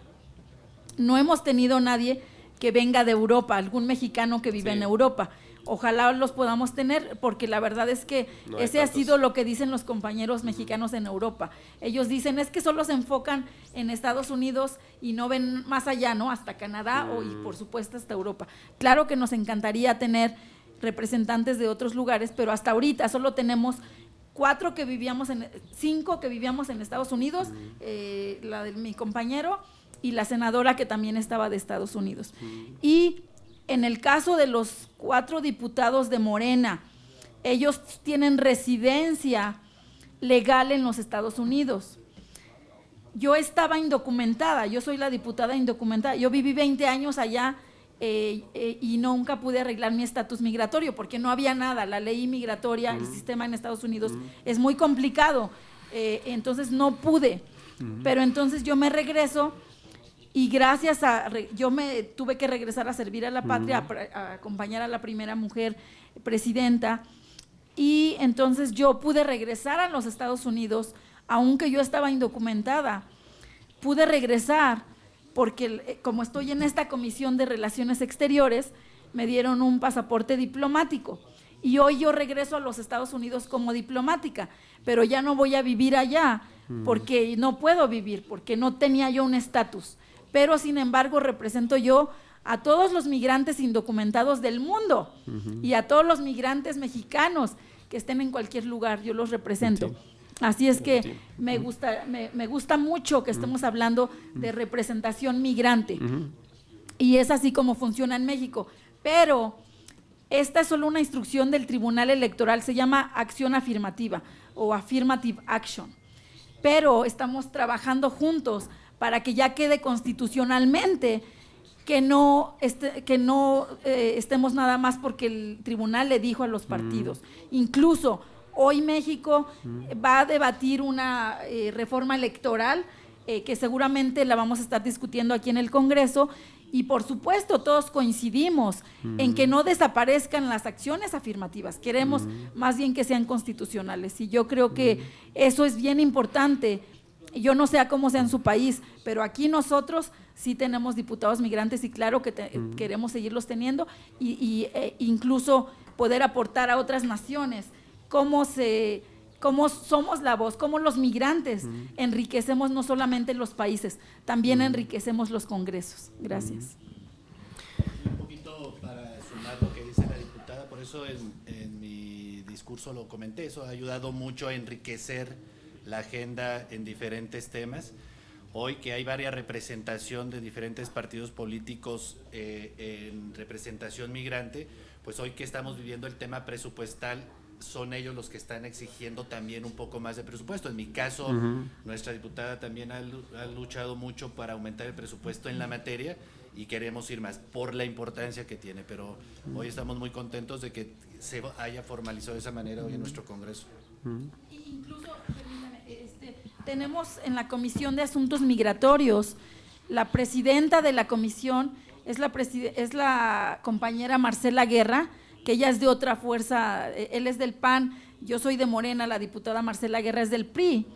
No hemos tenido nadie que venga de Europa, algún mexicano que vive en Europa. Ojalá los podamos tener, porque la verdad es que ese ha sido lo que dicen los compañeros mexicanos en Europa. Ellos dicen, es que solo se enfocan en Estados Unidos y no ven más allá, ¿no? Hasta Canadá y por supuesto hasta Europa. Claro que nos encantaría tener representantes de otros lugares, pero hasta ahorita solo tenemos 5 que vivíamos en Estados Unidos, la de mi compañero y la senadora que también estaba de Estados Unidos. Y en el caso de los 4 diputados de Morena, ellos tienen residencia legal en los Estados Unidos. Yo estaba indocumentada, yo soy la diputada indocumentada. Yo viví 20 años allá y nunca pude arreglar mi estatus migratorio porque no había nada. La ley migratoria, el sistema en Estados Unidos es muy complicado, entonces no pude. Pero entonces yo me regreso. Y gracias yo me tuve que regresar a servir a la patria, a acompañar a la primera mujer presidenta, y entonces yo pude regresar a los Estados Unidos, aunque yo estaba indocumentada. Pude regresar porque como estoy en esta Comisión de Relaciones Exteriores, me dieron un pasaporte diplomático. Y hoy yo regreso a los Estados Unidos como diplomática, pero ya no voy a vivir allá, porque no puedo vivir, porque no tenía yo un estatus. Pero sin embargo represento yo a todos los migrantes indocumentados del mundo y a todos los migrantes mexicanos que estén en cualquier lugar, yo los represento. Sí. Así es que me gusta mucho que estemos hablando de representación migrante. Y es así como funciona en México. Pero esta es solo una instrucción del Tribunal Electoral, se llama acción afirmativa o affirmative action. Pero estamos trabajando juntos para que ya quede constitucionalmente que no estemos nada más porque el tribunal le dijo a los partidos. Incluso hoy México va a debatir una reforma electoral que seguramente la vamos a estar discutiendo aquí en el Congreso, y por supuesto todos coincidimos en que no desaparezcan las acciones afirmativas, queremos más bien que sean constitucionales, y yo creo que eso es bien importante. Yo no sé a cómo sea en su país, pero aquí nosotros sí tenemos diputados migrantes y claro que queremos seguirlos teniendo y incluso poder aportar a otras naciones cómo somos la voz, cómo los migrantes enriquecemos no solamente los países, también enriquecemos los congresos. Gracias. Un poquito para sumar lo que dice la diputada, por eso en mi discurso lo comenté, eso ha ayudado mucho a enriquecer la agenda en diferentes temas. Hoy que hay varias representación de diferentes partidos políticos en representación migrante, pues hoy que estamos viviendo el tema presupuestal, son ellos los que están exigiendo también un poco más de presupuesto. En mi caso, nuestra diputada también ha luchado mucho para aumentar el presupuesto en la materia y queremos ir más por la importancia que tiene, pero hoy estamos muy contentos de que se haya formalizado de esa manera hoy en nuestro Congreso. Incluso, tenemos en la Comisión de Asuntos Migratorios, la presidenta de la comisión es la compañera Marcela Guerra, que ella es de otra fuerza, él es del PAN, yo soy de Morena, la diputada Marcela Guerra es del PRI.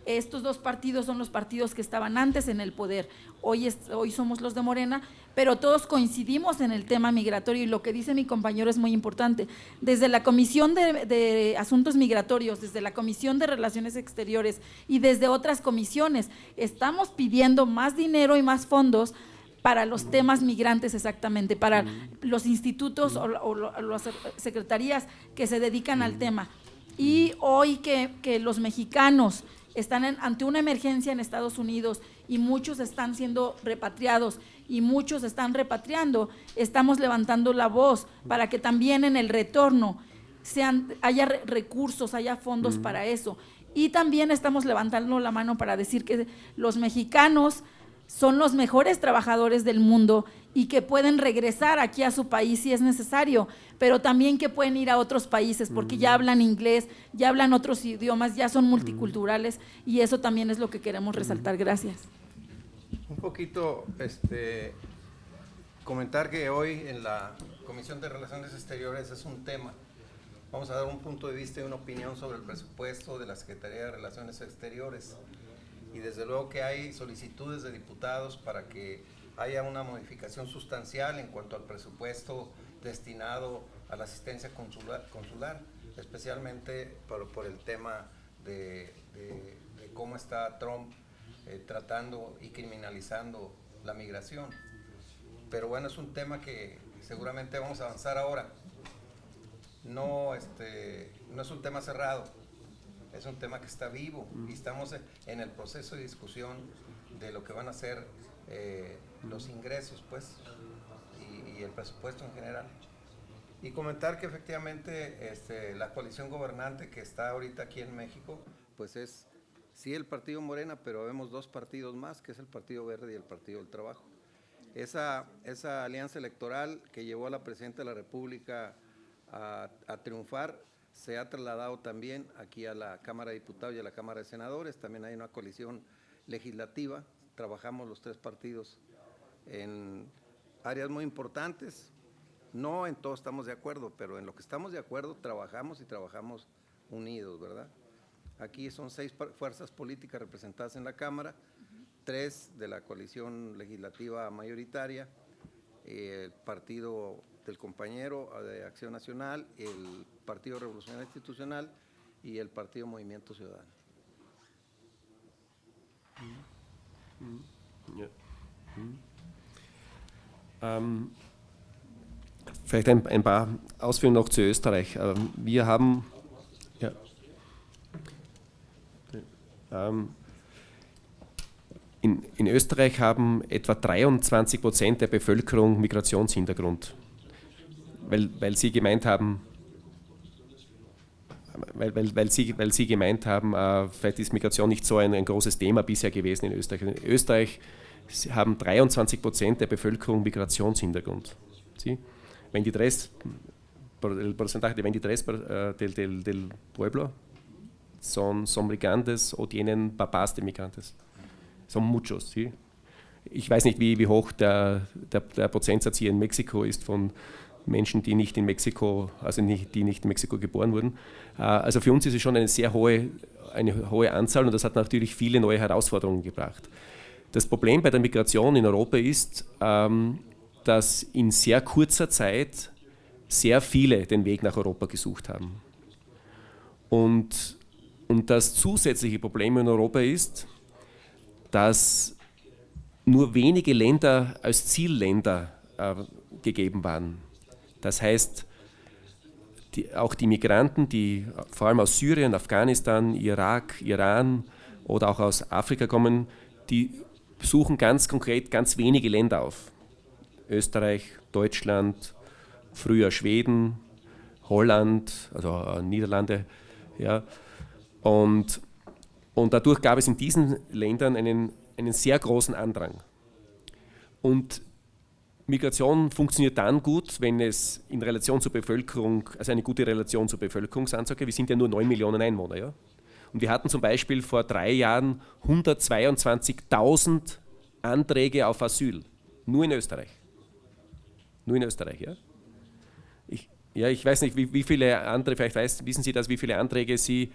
Estos dos partidos son los partidos que estaban antes en el poder, hoy somos los de Morena, pero todos coincidimos en el tema migratorio, y lo que dice mi compañero es muy importante. Desde la Comisión de Asuntos Migratorios, desde la Comisión de Relaciones Exteriores y desde otras comisiones, estamos pidiendo más dinero y más fondos para los temas migrantes, exactamente, para los institutos o las secretarías que se dedican al tema. Y hoy que los mexicanos están ante una emergencia en Estados Unidos y muchos están siendo repatriados y muchos están repatriando, estamos levantando la voz para que también en el retorno haya recursos, haya fondos para eso. Y también estamos levantando la mano para decir que los mexicanos son los mejores trabajadores del mundo y que pueden regresar aquí a su país si es necesario, pero también que pueden ir a otros países porque ya hablan inglés, ya hablan otros idiomas, ya son multiculturales, y eso también es lo que queremos resaltar. Gracias. Un poquito comentar que hoy en la Comisión de Relaciones Exteriores es un tema. Vamos a dar un punto de vista y una opinión sobre el presupuesto de la Secretaría de Relaciones Exteriores. Y desde luego que hay solicitudes de diputados para que haya una modificación sustancial en cuanto al presupuesto destinado a la asistencia consular, especialmente por el tema de cómo está Trump tratando y criminalizando la migración. Pero bueno, es un tema que seguramente vamos a avanzar ahora. No es un tema cerrado. Es un tema que está vivo y estamos en el proceso de discusión de lo que van a ser los ingresos, pues, y el presupuesto en general. Y comentar que efectivamente la coalición gobernante que está ahorita aquí en México, pues es sí el partido Morena, pero vemos dos partidos más, que es el Partido Verde y el Partido del Trabajo. Esa alianza electoral que llevó a la Presidenta de la República a triunfar, se ha trasladado también aquí a la Cámara de Diputados y a la Cámara de Senadores. También hay una coalición legislativa, trabajamos los tres partidos en áreas muy importantes, no en todo estamos de acuerdo, pero en lo que estamos de acuerdo trabajamos y trabajamos unidos, ¿verdad? Aquí son 6 fuerzas políticas representadas en la Cámara, 3 de la coalición legislativa mayoritaria, el partido del compañero de Acción Nacional, el Partido Revolucionario Institucional y el Partido Movimiento Ciudadano. Vielleicht ein paar Ausführungen noch zu Österreich. Wir haben ja, in Österreich haben etwa 23% der Bevölkerung Migrationshintergrund, weil sie gemeint haben, vielleicht ist Migration nicht so ein großes Thema bisher gewesen in Österreich. In Österreich haben 23% der Bevölkerung Migrationshintergrund. ¿Sí? 23% del pueblo son migrantes o tienen papás de migrantes. Son muchos. ¿Sí? Ich weiß nicht, wie hoch der Prozentsatz hier in Mexiko ist von Menschen, die nicht in Mexiko, die nicht in Mexiko geboren wurden. Also für uns ist es schon eine hohe Anzahl und das hat natürlich viele neue Herausforderungen gebracht. Das Problem bei der Migration in Europa ist, dass in sehr kurzer Zeit sehr viele den Weg nach Europa gesucht haben. Und das zusätzliche Problem in Europa ist, dass nur wenige Länder als Zielländer gegeben waren. Das heißt, auch die Migranten, die vor allem aus Syrien, Afghanistan, Irak, Iran oder auch aus Afrika kommen, die suchen ganz konkret ganz wenige Länder auf. Österreich, Deutschland, früher Schweden, Holland, also Niederlande. Ja. Und dadurch gab es in diesen Ländern einen sehr großen Andrang. Und Migration funktioniert dann gut, wenn es in Relation zur Bevölkerung, also eine gute Relation zur Bevölkerungsanzahl, wir sind ja nur 9 Millionen Einwohner. Ja? Und wir hatten zum Beispiel vor 3 Jahren 122.000 Anträge auf Asyl, nur in Österreich. Nur in Österreich, ja? Ich weiß nicht, wie viele andere, vielleicht wissen Sie das, wie viele Anträge Sie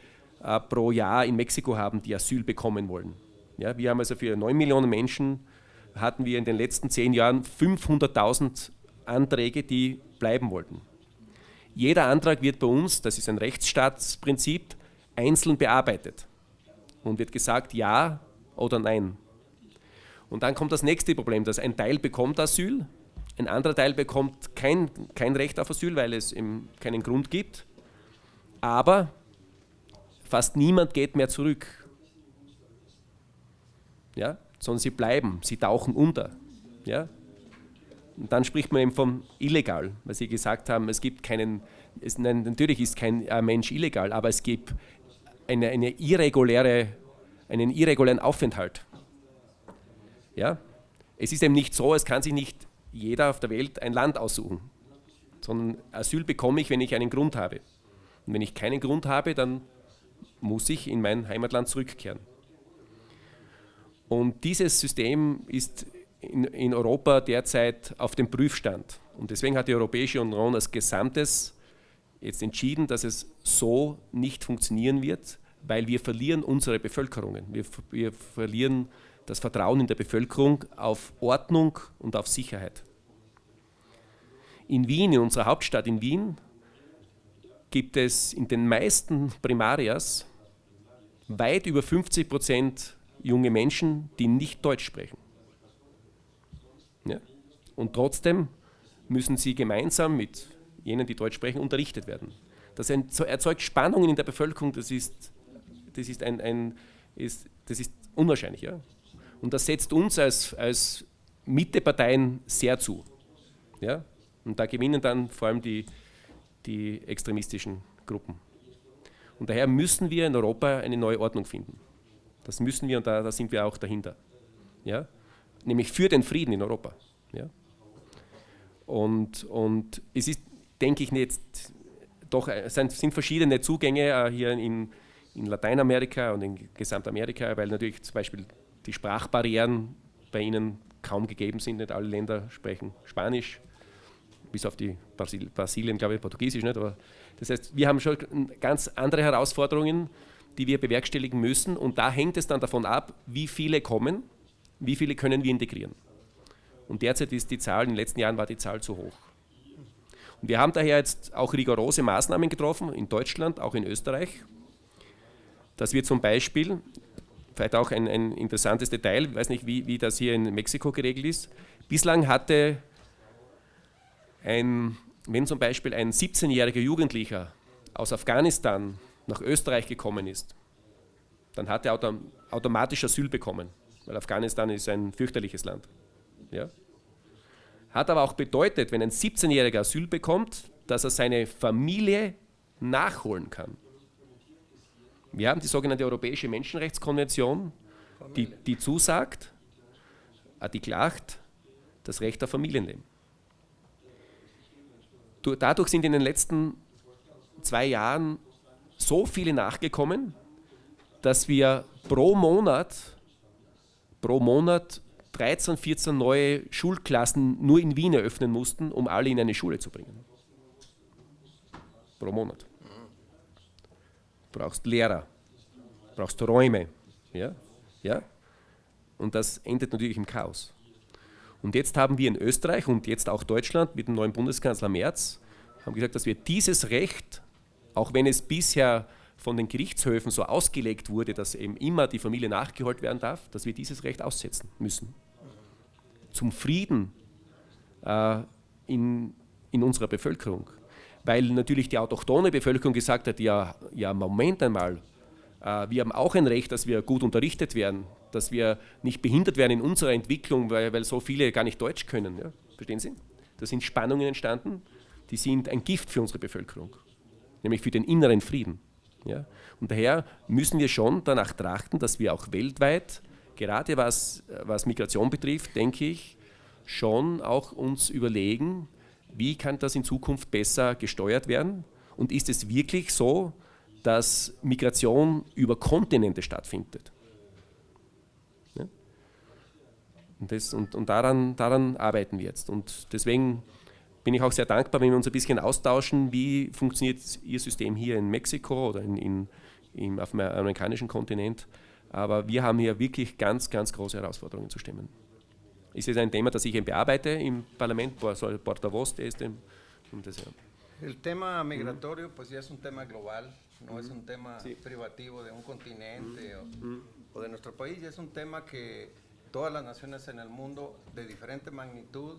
pro Jahr in Mexiko haben, die Asyl bekommen wollen. Ja, wir haben also für 9 Millionen Menschen, hatten wir in den letzten 10 Jahren 500.000 Anträge, die bleiben wollten. Jeder Antrag wird bei uns, das ist ein Rechtsstaatsprinzip, einzeln bearbeitet und wird gesagt ja oder nein. Und dann kommt das nächste Problem, dass ein Teil bekommt Asyl, ein anderer Teil bekommt kein Recht auf Asyl, weil es keinen Grund gibt, aber fast niemand geht mehr zurück. Ja? Sondern sie bleiben, sie tauchen unter. Ja? Und dann spricht man eben von illegal, weil Sie gesagt haben, es gibt natürlich ist kein Mensch illegal, aber es gibt einen irregulären Aufenthalt. Ja? Es ist eben nicht so, es kann sich nicht jeder auf der Welt ein Land aussuchen, sondern Asyl bekomme ich, wenn ich einen Grund habe. Und wenn ich keinen Grund habe, dann muss ich in mein Heimatland zurückkehren. Und dieses System ist in Europa derzeit auf dem Prüfstand. Und deswegen hat die Europäische Union als Gesamtes jetzt entschieden, dass es so nicht funktionieren wird, weil wir verlieren unsere Bevölkerungen. Wir verlieren das Vertrauen in der Bevölkerung auf Ordnung und auf Sicherheit. In Wien, in unserer Hauptstadt in Wien, gibt es in den meisten Primarias weit über 50% junge Menschen, die nicht Deutsch sprechen. Ja? Und trotzdem müssen sie gemeinsam mit jenen, die Deutsch sprechen, unterrichtet werden. Das erzeugt Spannungen in der Bevölkerung, das ist unwahrscheinlich. Ja? Und das setzt uns als Mitteparteien sehr zu. Ja? Und da gewinnen dann vor allem die extremistischen Gruppen. Und daher müssen wir in Europa eine neue Ordnung finden. Das müssen wir und da sind wir auch dahinter. Ja? Nämlich für den Frieden in Europa. Ja? Und es ist, denke ich, jetzt doch, es sind verschiedene Zugänge hier in Lateinamerika und in Gesamtamerika, weil natürlich zum Beispiel die Sprachbarrieren bei ihnen kaum gegeben sind. Nicht alle Länder sprechen Spanisch, bis auf die Brasilien, glaube ich, Portugiesisch. Nicht? Aber das heißt, wir haben schon ganz andere Herausforderungen, die wir bewerkstelligen müssen. Und da hängt es dann davon ab, wie viele kommen, wie viele können wir integrieren. Und derzeit ist die Zahl, in den letzten Jahren war die Zahl zu hoch. Und wir haben daher jetzt auch rigorose Maßnahmen getroffen, in Deutschland, auch in Österreich, dass wir zum Beispiel, vielleicht auch ein interessantes Detail, ich weiß nicht, wie das hier in Mexiko geregelt ist, bislang hatte wenn zum Beispiel ein 17-jähriger Jugendlicher aus Afghanistan nach Österreich gekommen ist, dann hat er automatisch Asyl bekommen, weil Afghanistan ist ein fürchterliches Land. Ja? Hat aber auch bedeutet, wenn ein 17-jähriger Asyl bekommt, dass er seine Familie nachholen kann. Wir haben die sogenannte Europäische Menschenrechtskonvention, die zusagt, Artikel 8, das Recht auf Familienleben. Dadurch sind in den letzten 2 Jahren so viele nachgekommen, dass wir pro Monat 13, 14 neue Schulklassen nur in Wien eröffnen mussten, um alle in eine Schule zu bringen. Pro Monat. Du brauchst Lehrer, du brauchst Räume. Ja? Ja? Und das endet natürlich im Chaos. Und jetzt haben wir in Österreich und jetzt auch Deutschland mit dem neuen Bundeskanzler Merz haben gesagt, dass wir dieses Recht, auch wenn es bisher von den Gerichtshöfen so ausgelegt wurde, dass eben immer die Familie nachgeholt werden darf, dass wir dieses Recht aussetzen müssen. Zum Frieden in unserer Bevölkerung. Weil natürlich die autochthone Bevölkerung gesagt hat, ja Moment einmal, wir haben auch ein Recht, dass wir gut unterrichtet werden, dass wir nicht behindert werden in unserer Entwicklung, weil so viele gar nicht Deutsch können. Ja? Verstehen Sie? Da sind Spannungen entstanden, die sind ein Gift für unsere Bevölkerung, nämlich für den inneren Frieden. Ja? Und daher müssen wir schon danach trachten, dass wir auch weltweit, gerade was Migration betrifft, denke ich, schon auch uns überlegen, wie kann das in Zukunft besser gesteuert werden und ist es wirklich so, dass Migration über Kontinente stattfindet. Ja? Und daran arbeiten wir jetzt. Und deswegen bin ich auch sehr dankbar, wenn wir uns ein bisschen austauschen, wie funktioniert Ihr System hier in Mexiko oder auf dem amerikanischen Kontinent. Aber wir haben hier wirklich ganz, ganz große Herausforderungen zu stemmen. Es ist ein Thema, das ich bearbeite im Parlament, Portavoz de este. El tema migratorio pues ya es un tema global, no es un tema privativo de un continente o de nuestro país, ya es un tema que todas las naciones en el mundo de diferente magnitud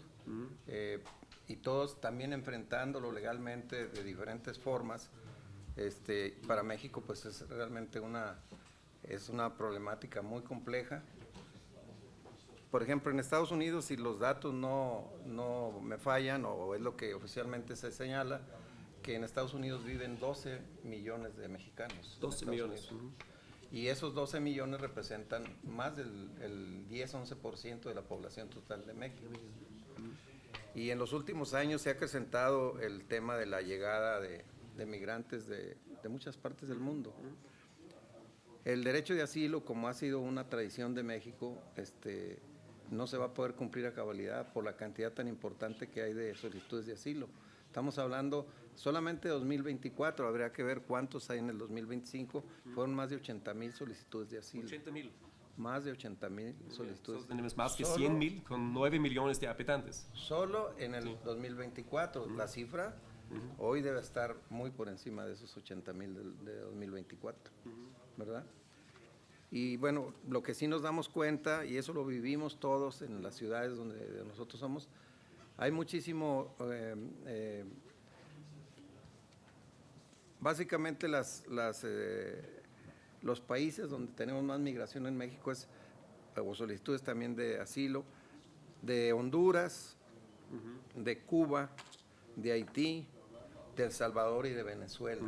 y todos también enfrentándolo legalmente de diferentes formas. Para México pues es realmente una problemática muy compleja. Por ejemplo, en Estados Unidos, si los datos no me fallan, o es lo que oficialmente se señala, que en Estados Unidos viven 12 millones de mexicanos. 12 millones. Y esos 12 millones representan más del 10-11% de la población total de México. Y en los últimos años se ha acrecentado el tema de la llegada de migrantes de muchas partes del mundo. El derecho de asilo, como ha sido una tradición de México, no se va a poder cumplir a cabalidad por la cantidad tan importante que hay de solicitudes de asilo. Estamos hablando solamente de 2024, habría que ver cuántos hay en el 2025, fueron más de 80,000 solicitudes de asilo. 80,000. Más de 80,000 solicitudes. Tenemos más que 100,000 con 9 millones de habitantes. Solo en el 2024, la cifra hoy debe estar muy por encima de esos 80,000 de 2024, ¿verdad? Y bueno, lo que sí nos damos cuenta, y eso lo vivimos todos en las ciudades donde nosotros somos, hay muchísimo, básicamente los países donde tenemos más migración en México o solicitudes también de asilo, de Honduras, de Cuba, de Haití, de El Salvador y de Venezuela,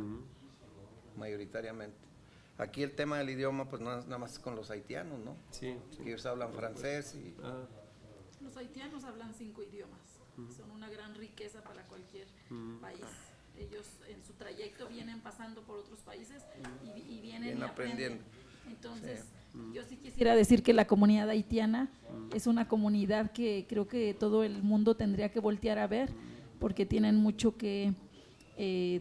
mayoritariamente. Aquí el tema del idioma, pues nada más con los haitianos, ¿no? Sí. Ellos hablan francés y... Los haitianos hablan 5 idiomas, son una gran riqueza para cualquier país. Ellos en su trayecto vienen pasando por otros países y vienen y aprenden. Entonces, yo sí quisiera decir que la comunidad haitiana es una comunidad que creo que todo el mundo tendría que voltear a ver, porque tienen mucho que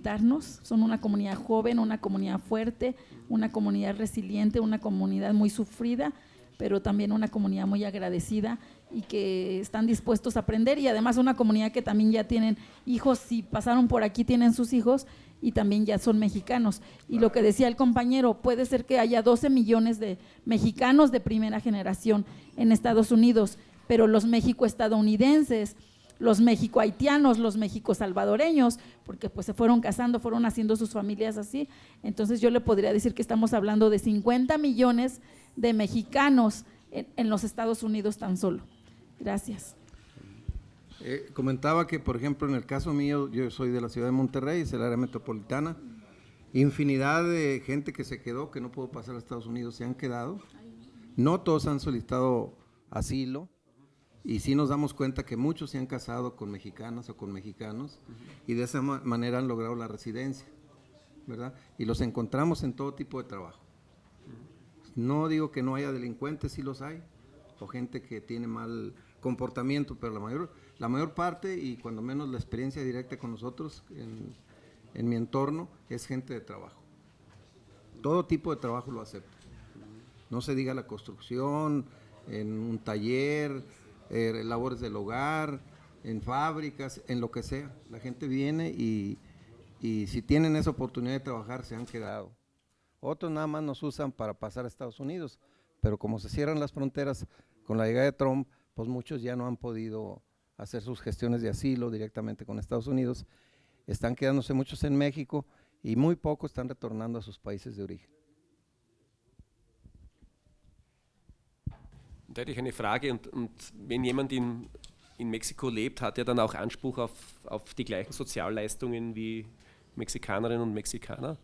darnos. Son una comunidad joven, una comunidad fuerte, una comunidad resiliente, una comunidad muy sufrida, pero también una comunidad muy agradecida y que están dispuestos a aprender, y además una comunidad que también ya tienen hijos, si pasaron por aquí tienen sus hijos y también ya son mexicanos. Y lo que decía el compañero, puede ser que haya 12 millones de mexicanos de primera generación en Estados Unidos, pero los mexicoestadounidenses, los mexico-haitianos, los mexico-salvadoreños, porque pues se fueron casando, fueron haciendo sus familias así. Entonces yo le podría decir que estamos hablando de 50 millones de mexicanos en los Estados Unidos tan solo. Gracias. Comentaba que, por ejemplo, en el caso mío, yo soy de la ciudad de Monterrey, es el área metropolitana, infinidad de gente que se quedó, que no pudo pasar a Estados Unidos, se han quedado. No todos han solicitado asilo, y sí nos damos cuenta que muchos se han casado con mexicanas o con mexicanos, y de esa manera han logrado la residencia, ¿verdad? Y los encontramos en todo tipo de trabajo. No digo que no haya delincuentes, sí los hay, o gente que tiene mal comportamiento, pero la mayor parte, y cuando menos la experiencia directa con nosotros en mi entorno, es gente de trabajo. Todo tipo de trabajo lo acepta. No se diga la construcción, en un taller, labores del hogar, en fábricas, en lo que sea. La gente viene y si tienen esa oportunidad de trabajar, se han quedado. Otros nada más nos usan para pasar a Estados Unidos, pero como se cierran las fronteras con la llegada de Trump, pues muchos ya no han podido hacer sus gestiones de asilo directamente con Estados Unidos, están quedándose muchos en México y muy pocos están retornando a sus países de origen. Da hätte ich eine Frage, und wenn jemand in Mexiko lebt, hat er dann auch Anspruch auf die gleichen Sozialleistungen wie Mexikanerinnen und Mexikaner?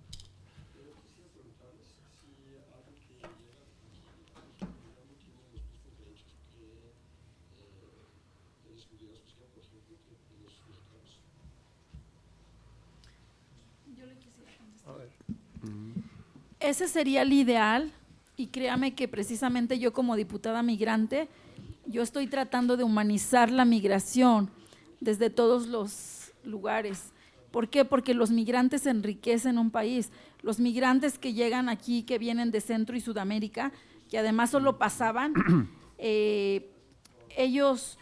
Ese sería el ideal, y créame que precisamente yo como diputada migrante, yo estoy tratando de humanizar la migración desde todos los lugares. ¿Por qué? Porque los migrantes enriquecen un país. Los migrantes que llegan aquí, que vienen de Centro y Sudamérica, que además solo pasaban, ellos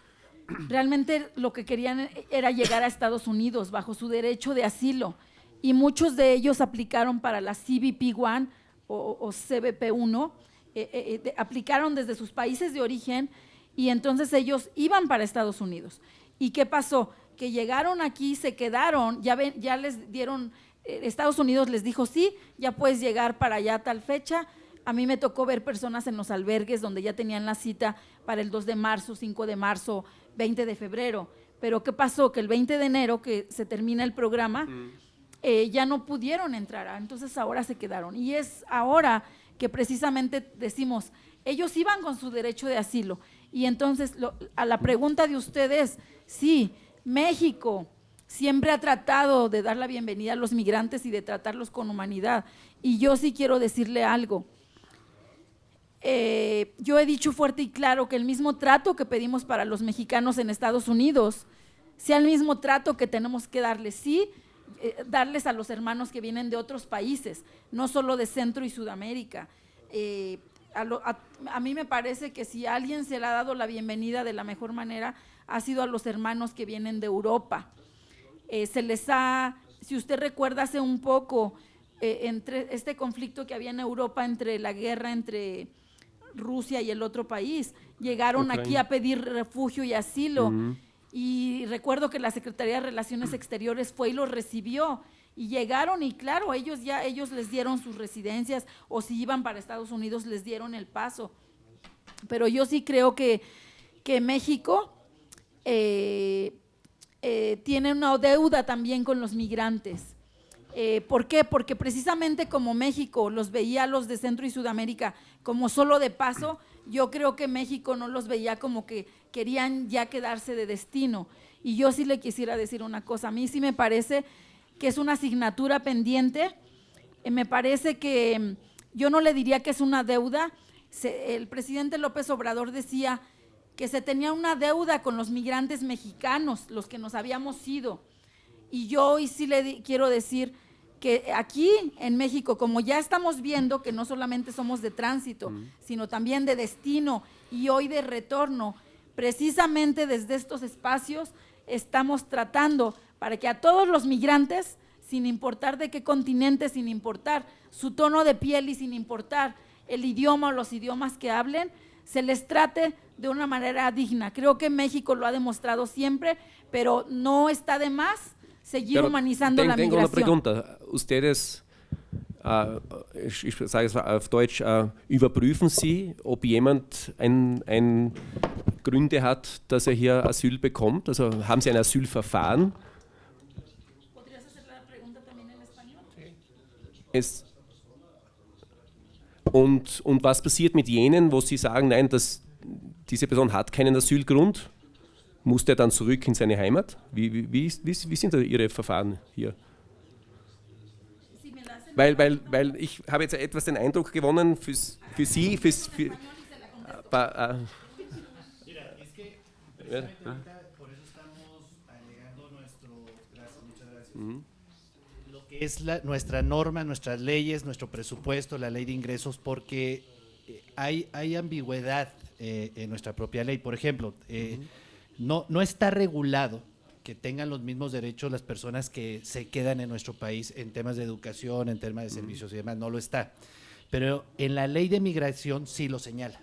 realmente lo que querían era llegar a Estados Unidos bajo su derecho de asilo, y muchos de ellos aplicaron para la CBP-1 o CBP-1, aplicaron desde sus países de origen, y entonces ellos iban para Estados Unidos. ¿Y qué pasó? Que llegaron aquí, se quedaron, ya les dieron, Estados Unidos les dijo, sí, ya puedes llegar para allá a tal fecha. A mí me tocó ver personas en los albergues donde ya tenían la cita para el 2 de marzo, 5 de marzo, 20 de febrero. Pero ¿qué pasó? Que el 20 de enero, que se termina el programa, ya no pudieron entrar, entonces ahora se quedaron. Y es ahora que precisamente decimos, ellos iban con su derecho de asilo. Y entonces a la pregunta de ustedes, sí, México siempre ha tratado de dar la bienvenida a los migrantes y de tratarlos con humanidad. Y yo sí quiero decirle algo. Yo he dicho fuerte y claro que el mismo trato que pedimos para los mexicanos en Estados Unidos sea el mismo trato que tenemos que darles, sí, darles a los hermanos que vienen de otros países, no solo de Centro y Sudamérica. A mí me parece que si a alguien se le ha dado la bienvenida de la mejor manera, ha sido a los hermanos que vienen de Europa. Se les ha, si usted recuerda hace un poco, entre este conflicto que había en Europa, entre la guerra entre Rusia y el otro país, llegaron aquí a pedir refugio y asilo. Y recuerdo que la Secretaría de Relaciones Exteriores fue y los recibió, y llegaron, y claro, ellos les dieron sus residencias, o si iban para Estados Unidos les dieron el paso. Pero yo sí creo que México tiene una deuda también con los migrantes. ¿Por qué? Porque precisamente como México los veía a los de Centro y Sudamérica como solo de paso, yo creo que México no los veía como que querían ya quedarse de destino. Y yo sí le quisiera decir una cosa, a mí sí me parece que es una asignatura pendiente, me parece que yo no le diría que es una deuda. El presidente López Obrador decía que se tenía una deuda con los migrantes mexicanos, los que nos habíamos ido. Y yo hoy sí le quiero decir que aquí en México, como ya estamos viendo que no solamente somos de tránsito, sino también de destino y hoy de retorno, precisamente desde estos espacios estamos tratando para que a todos los migrantes, sin importar de qué continente, sin importar su tono de piel y sin importar el idioma o los idiomas que hablen, se les trate de una manera digna. Creo que México lo ha demostrado siempre, pero no está de más seguir humanizando la Tengo migración. una pregunta. Ustedes, ich sage es auf Deutsch, überprüfen Sie, ob jemand Gründe hat, dass hier Asyl bekommt? Also haben Sie ein Asylverfahren? ¿Podrías hacer la pregunta también en español? Und was passiert mit jenen, wo Sie sagen, nein, diese Person hat keinen Asylgrund? Muss der dann zurück in seine Heimat? Wie sind da Ihre Verfahren hier? Weil ich habe jetzt etwas den Eindruck gewonnen, für Sie, Mira, es que precisamente ahorita por eso estamos alegando muchas gracias. Lo que es nuestra norma, nuestras leyes, nuestro presupuesto, la ley de ingresos, porque hay ambigüedad en nuestra propia ley. Por ejemplo, no está regulado que tengan los mismos derechos las personas que se quedan en nuestro país en temas de educación, en temas de servicios y demás, no lo está. Pero en la ley de migración sí lo señala.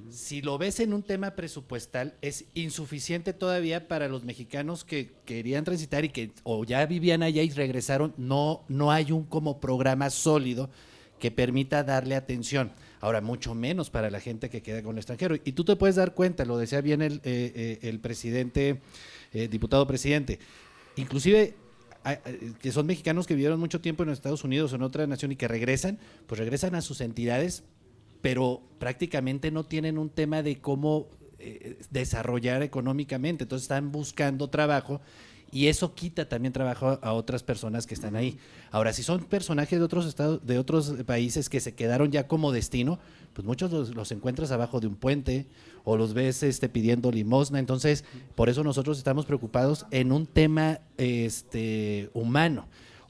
Si lo ves en un tema presupuestal, es insuficiente todavía para los mexicanos que querían transitar y que o ya vivían allá y regresaron. No hay un como programa sólido que permita darle atención. Ahora, mucho menos para la gente que queda con el extranjero. Y tú te puedes dar cuenta, lo decía bien el presidente, diputado presidente, inclusive que son mexicanos que vivieron mucho tiempo en Estados Unidos o en otra nación y que regresan, pues regresan a sus entidades, pero prácticamente no tienen un tema de cómo desarrollar económicamente, entonces están buscando trabajo y eso quita también trabajo a otras personas que están ahí. Ahora, si son personajes de otros estados, de otros países que se quedaron ya como destino, pues muchos los encuentras abajo de un puente o los ves pidiendo limosna, entonces por eso nosotros estamos preocupados en un tema humano.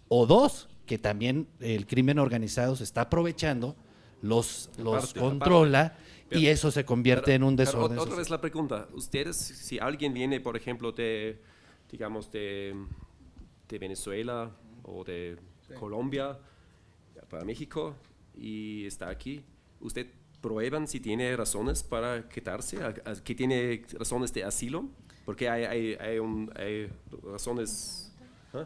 O dos, que también el crimen organizado se está aprovechando, los controla y eso se convierte en un desorden. Otra vez la pregunta, ustedes, si alguien viene, por ejemplo, de Venezuela o de Colombia para México y está aquí, ¿usted prueban si tiene razones para quedarse, que tiene razones de asilo? Porque hay razones...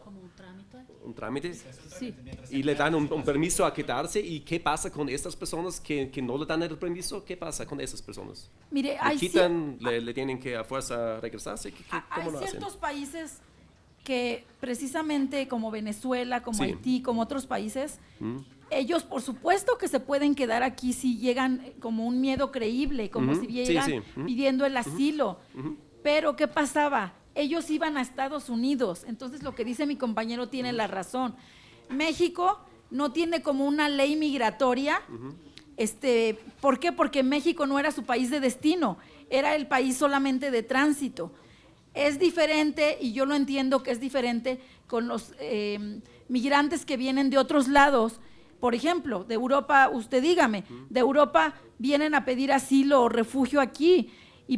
Como un trámite. ¿Un trámite? Sí. Y le dan un permiso a quedarse. ¿Y qué pasa con estas personas que no le dan el permiso? ¿Qué pasa con esas personas? Mire, ¿Le quitan, le tienen que a fuerza regresarse? Hay ¿Cómo lo hacen? ciertos países que precisamente como Venezuela, como Sí. Haití, como otros países, ellos por supuesto que se pueden quedar aquí si llegan como un miedo creíble, como si llegan pidiendo el asilo. Pero ¿qué pasaba? Ellos iban a Estados Unidos, entonces lo que dice mi compañero tiene la razón. México no tiene como una ley migratoria, ¿por qué? Porque México no era su país de destino, era el país solamente de tránsito. Es diferente, y yo lo entiendo que es diferente con los migrantes que vienen de otros lados. Por ejemplo, de Europa, usted dígame, de Europa vienen a pedir asilo o refugio aquí,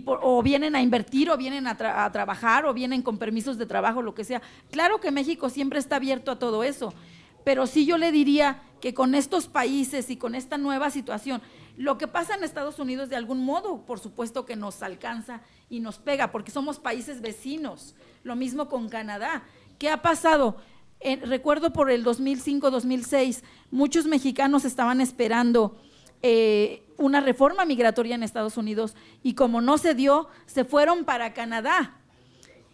o vienen a invertir, o vienen a trabajar, o vienen con permisos de trabajo, lo que sea. Claro que México siempre está abierto a todo eso, pero sí yo le diría que con estos países y con esta nueva situación, lo que pasa en Estados Unidos de algún modo, por supuesto que nos alcanza y nos pega, porque somos países vecinos. Lo mismo con Canadá. ¿Qué ha pasado? Recuerdo por el 2005-2006, muchos mexicanos estaban esperando una reforma migratoria en Estados Unidos y como no se dio, se fueron para Canadá.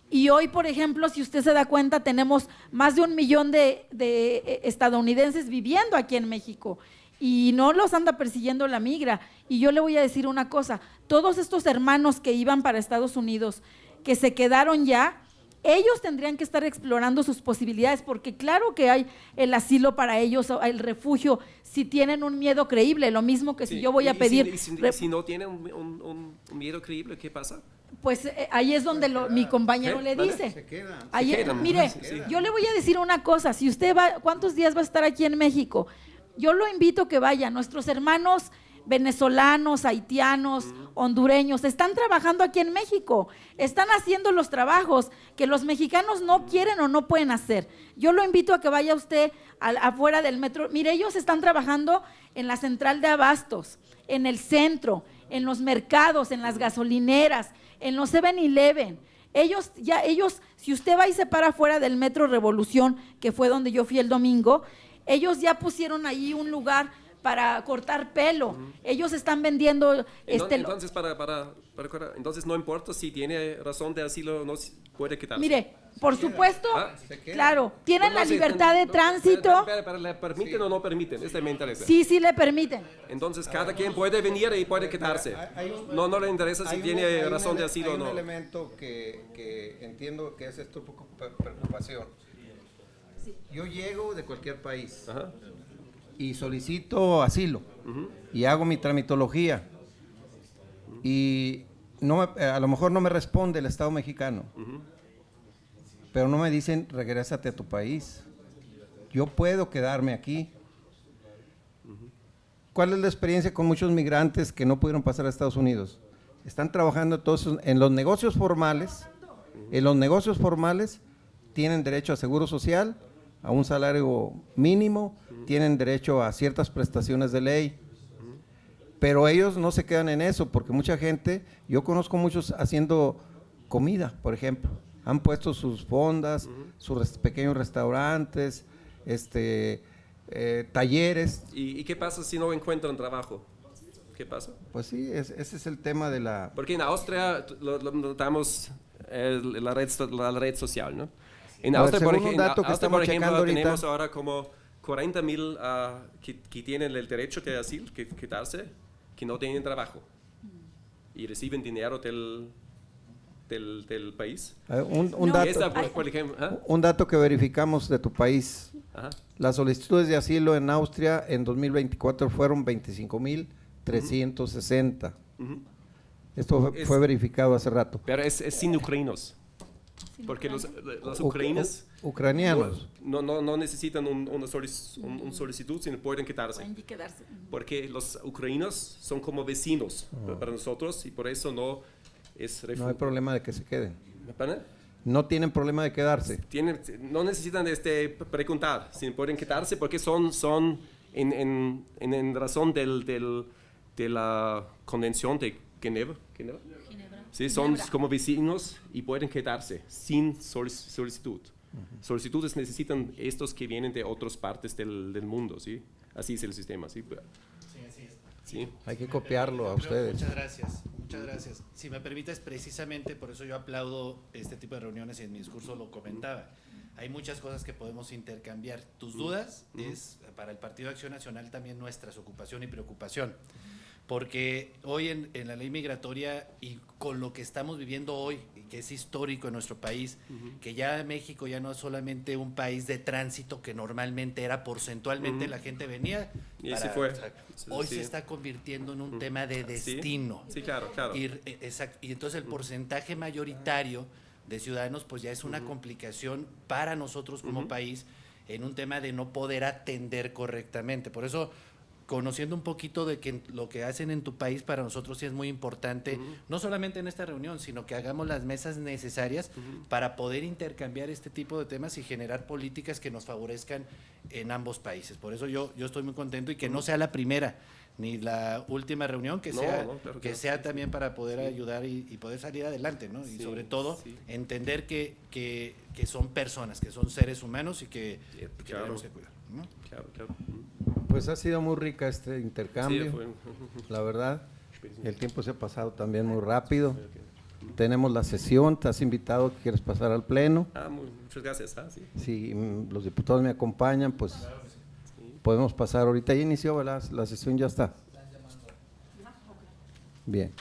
Y hoy, por ejemplo, si usted se da cuenta, tenemos más de 1 millón de estadounidenses viviendo aquí en México y no los anda persiguiendo la migra. Y yo le voy a decir una cosa, todos estos hermanos que iban para Estados Unidos, que se quedaron ya, ellos tendrían que estar explorando sus posibilidades, porque claro que hay el asilo para ellos, el refugio, si tienen un miedo creíble, lo mismo que si yo voy a pedir… Si no tienen un miedo creíble, ¿qué pasa? Pues ahí es donde mi compañero le dice. Se quedan. Ahí, Se quedan. mire, Sí. yo le voy a decir una cosa, si usted va, ¿cuántos días va a estar aquí en México? Yo lo invito a que vaya, nuestros hermanos venezolanos, haitianos, hondureños, están trabajando aquí en México, están haciendo los trabajos que los mexicanos no quieren o no pueden hacer. Yo lo invito a que vaya usted afuera del metro. Mire, ellos están trabajando en la central de abastos, en el centro, en los mercados, en las gasolineras, en los 7-Eleven. Ellos, si usted va y se para fuera del Metro Revolución, que fue donde yo fui el domingo, ellos ya pusieron ahí un lugar para cortar pelo. Ellos están vendiendo… Entonces, entonces no importa si tiene razón de asilo, no puede quitarse. Mire, por supuesto, claro, tienen la Entonces, libertad de tránsito. Pero ¿le permiten o no permiten? Este me interesa. Sí, sí le permiten. Entonces, cada quien puede venir y puede quitarse. No le interesa si tiene razón de asilo o no. Hay un elemento que entiendo que es tu preocupación. Yo llego de cualquier país y solicito asilo y hago mi tramitología y a lo mejor no me responde el Estado mexicano, pero no me dicen regrésate a tu país. Yo puedo quedarme aquí. ¿Cuál es la experiencia con muchos migrantes que no pudieron pasar a Estados Unidos? Están trabajando todos en los negocios formales. En los negocios formales tienen derecho a seguro social, a un salario mínimo, tienen derecho a ciertas prestaciones de ley, pero ellos no se quedan en eso, porque mucha gente, yo conozco muchos haciendo comida, por ejemplo, han puesto sus fondas, sus pequeños restaurantes, talleres. ¿Y qué pasa si no encuentran trabajo? ¿Qué pasa? Pues sí, ese es el tema de la… Porque en Austria lo notamos la red social, ¿no? En Austria, por ejemplo, tenemos ahora como 40,000 que tienen el derecho de asilo, que quitarse, que no tienen trabajo y reciben dinero del país. Un dato que verificamos de tu país. Las solicitudes de asilo en Austria en 2024 fueron 25,360. Esto fue verificado hace rato. Pero es sin ucranianos. Porque los ucranianos no necesitan una solicitud, sino pueden quedarse. Porque los ucranianos son como vecinos para nosotros y por eso no es refugio. No hay problema de que se queden. ¿Pana? No tienen problema de quedarse. No necesitan preguntar, sino pueden quedarse porque son en razón de la Convención de Ginebra. Sí, son como vecinos y pueden quedarse sin solicitud. Solicitudes necesitan estos que vienen de otras partes del mundo, ¿sí? Así es el sistema, ¿sí? Sí, así es. ¿Sí? Hay que copiarlo a ustedes. Muchas gracias. Si me permites, precisamente por eso yo aplaudo este tipo de reuniones y en mi discurso lo comentaba. Hay muchas cosas que podemos intercambiar. Tus dudas es para el Partido de Acción Nacional también nuestra ocupación y preocupación. Porque hoy en la ley migratoria y con lo que estamos viviendo hoy, que es histórico en nuestro país, que ya México ya no es solamente un país de tránsito que normalmente era porcentualmente la gente venía. Y se fue. Hoy se está convirtiendo en un tema de destino. Sí, claro. Y entonces el porcentaje mayoritario de ciudadanos pues ya es una complicación para nosotros como país en un tema de no poder atender correctamente. Por eso, conociendo un poquito de que lo que hacen en tu país para nosotros sí es muy importante, no solamente en esta reunión, sino que hagamos las mesas necesarias para poder intercambiar este tipo de temas y generar políticas que nos favorezcan en ambos países. Por eso yo estoy muy contento y que no sea la primera ni la última reunión, que sea también para poder ayudar y poder salir adelante, ¿no? Y sobre todo entender que son personas, que son seres humanos y que tenemos que cuidar, ¿no? Claro. Pues ha sido muy rica este intercambio, la verdad. El tiempo se ha pasado también muy rápido. Tenemos la sesión, te has invitado, ¿quieres pasar al pleno? Muchas gracias. Si los diputados me acompañan, pues podemos pasar ahorita. Ya inició, ¿verdad? La sesión ya está. Bien.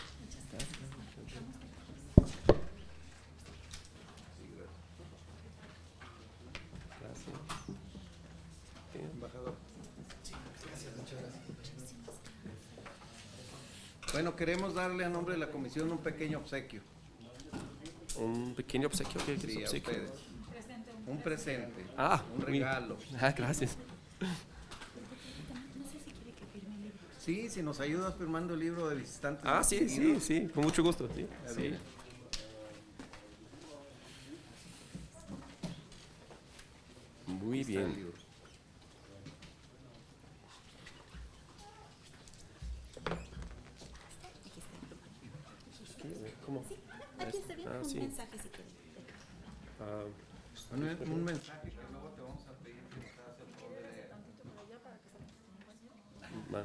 Bueno, queremos darle a nombre de la comisión un pequeño obsequio. ¿Un pequeño obsequio? ¿Qué es obsequio? A ustedes. Un presente, un mira. regalo. Gracias. Sí, si nos ayudas firmando el libro de visitantes. Ah, sí, sí, sí, con mucho gusto. Sí, sí. Muy Aquí está el bien. libro. ¿Cómo? Aquí está bien, Ah, un sí. mensaje si quieren. Ah, Un mensaje que luego te vamos a pedir que nos hagas el favor de leer. ma-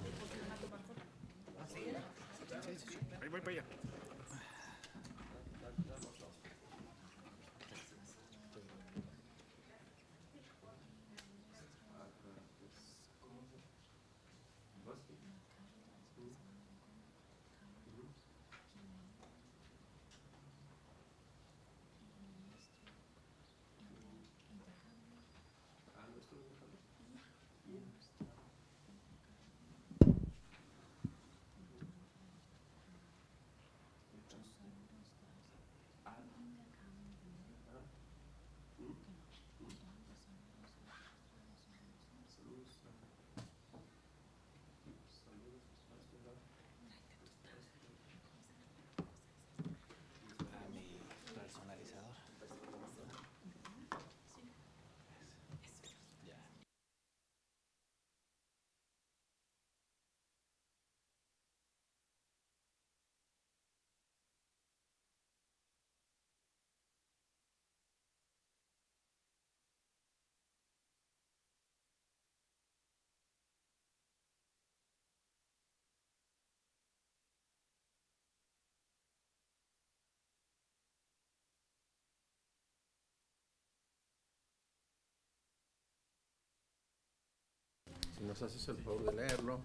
Si nos haces el favor de leerlo.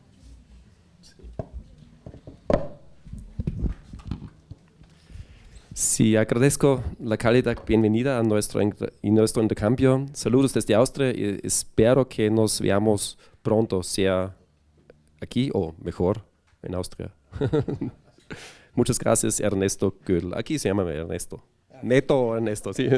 Sí, agradezco la cálida bienvenida a nuestro intercambio. Saludos desde Austria y espero que nos veamos pronto, sea aquí o mejor en Austria. Muchas gracias, Ernesto Gödel. Aquí se llama Ernesto. Neto Ernesto, sí.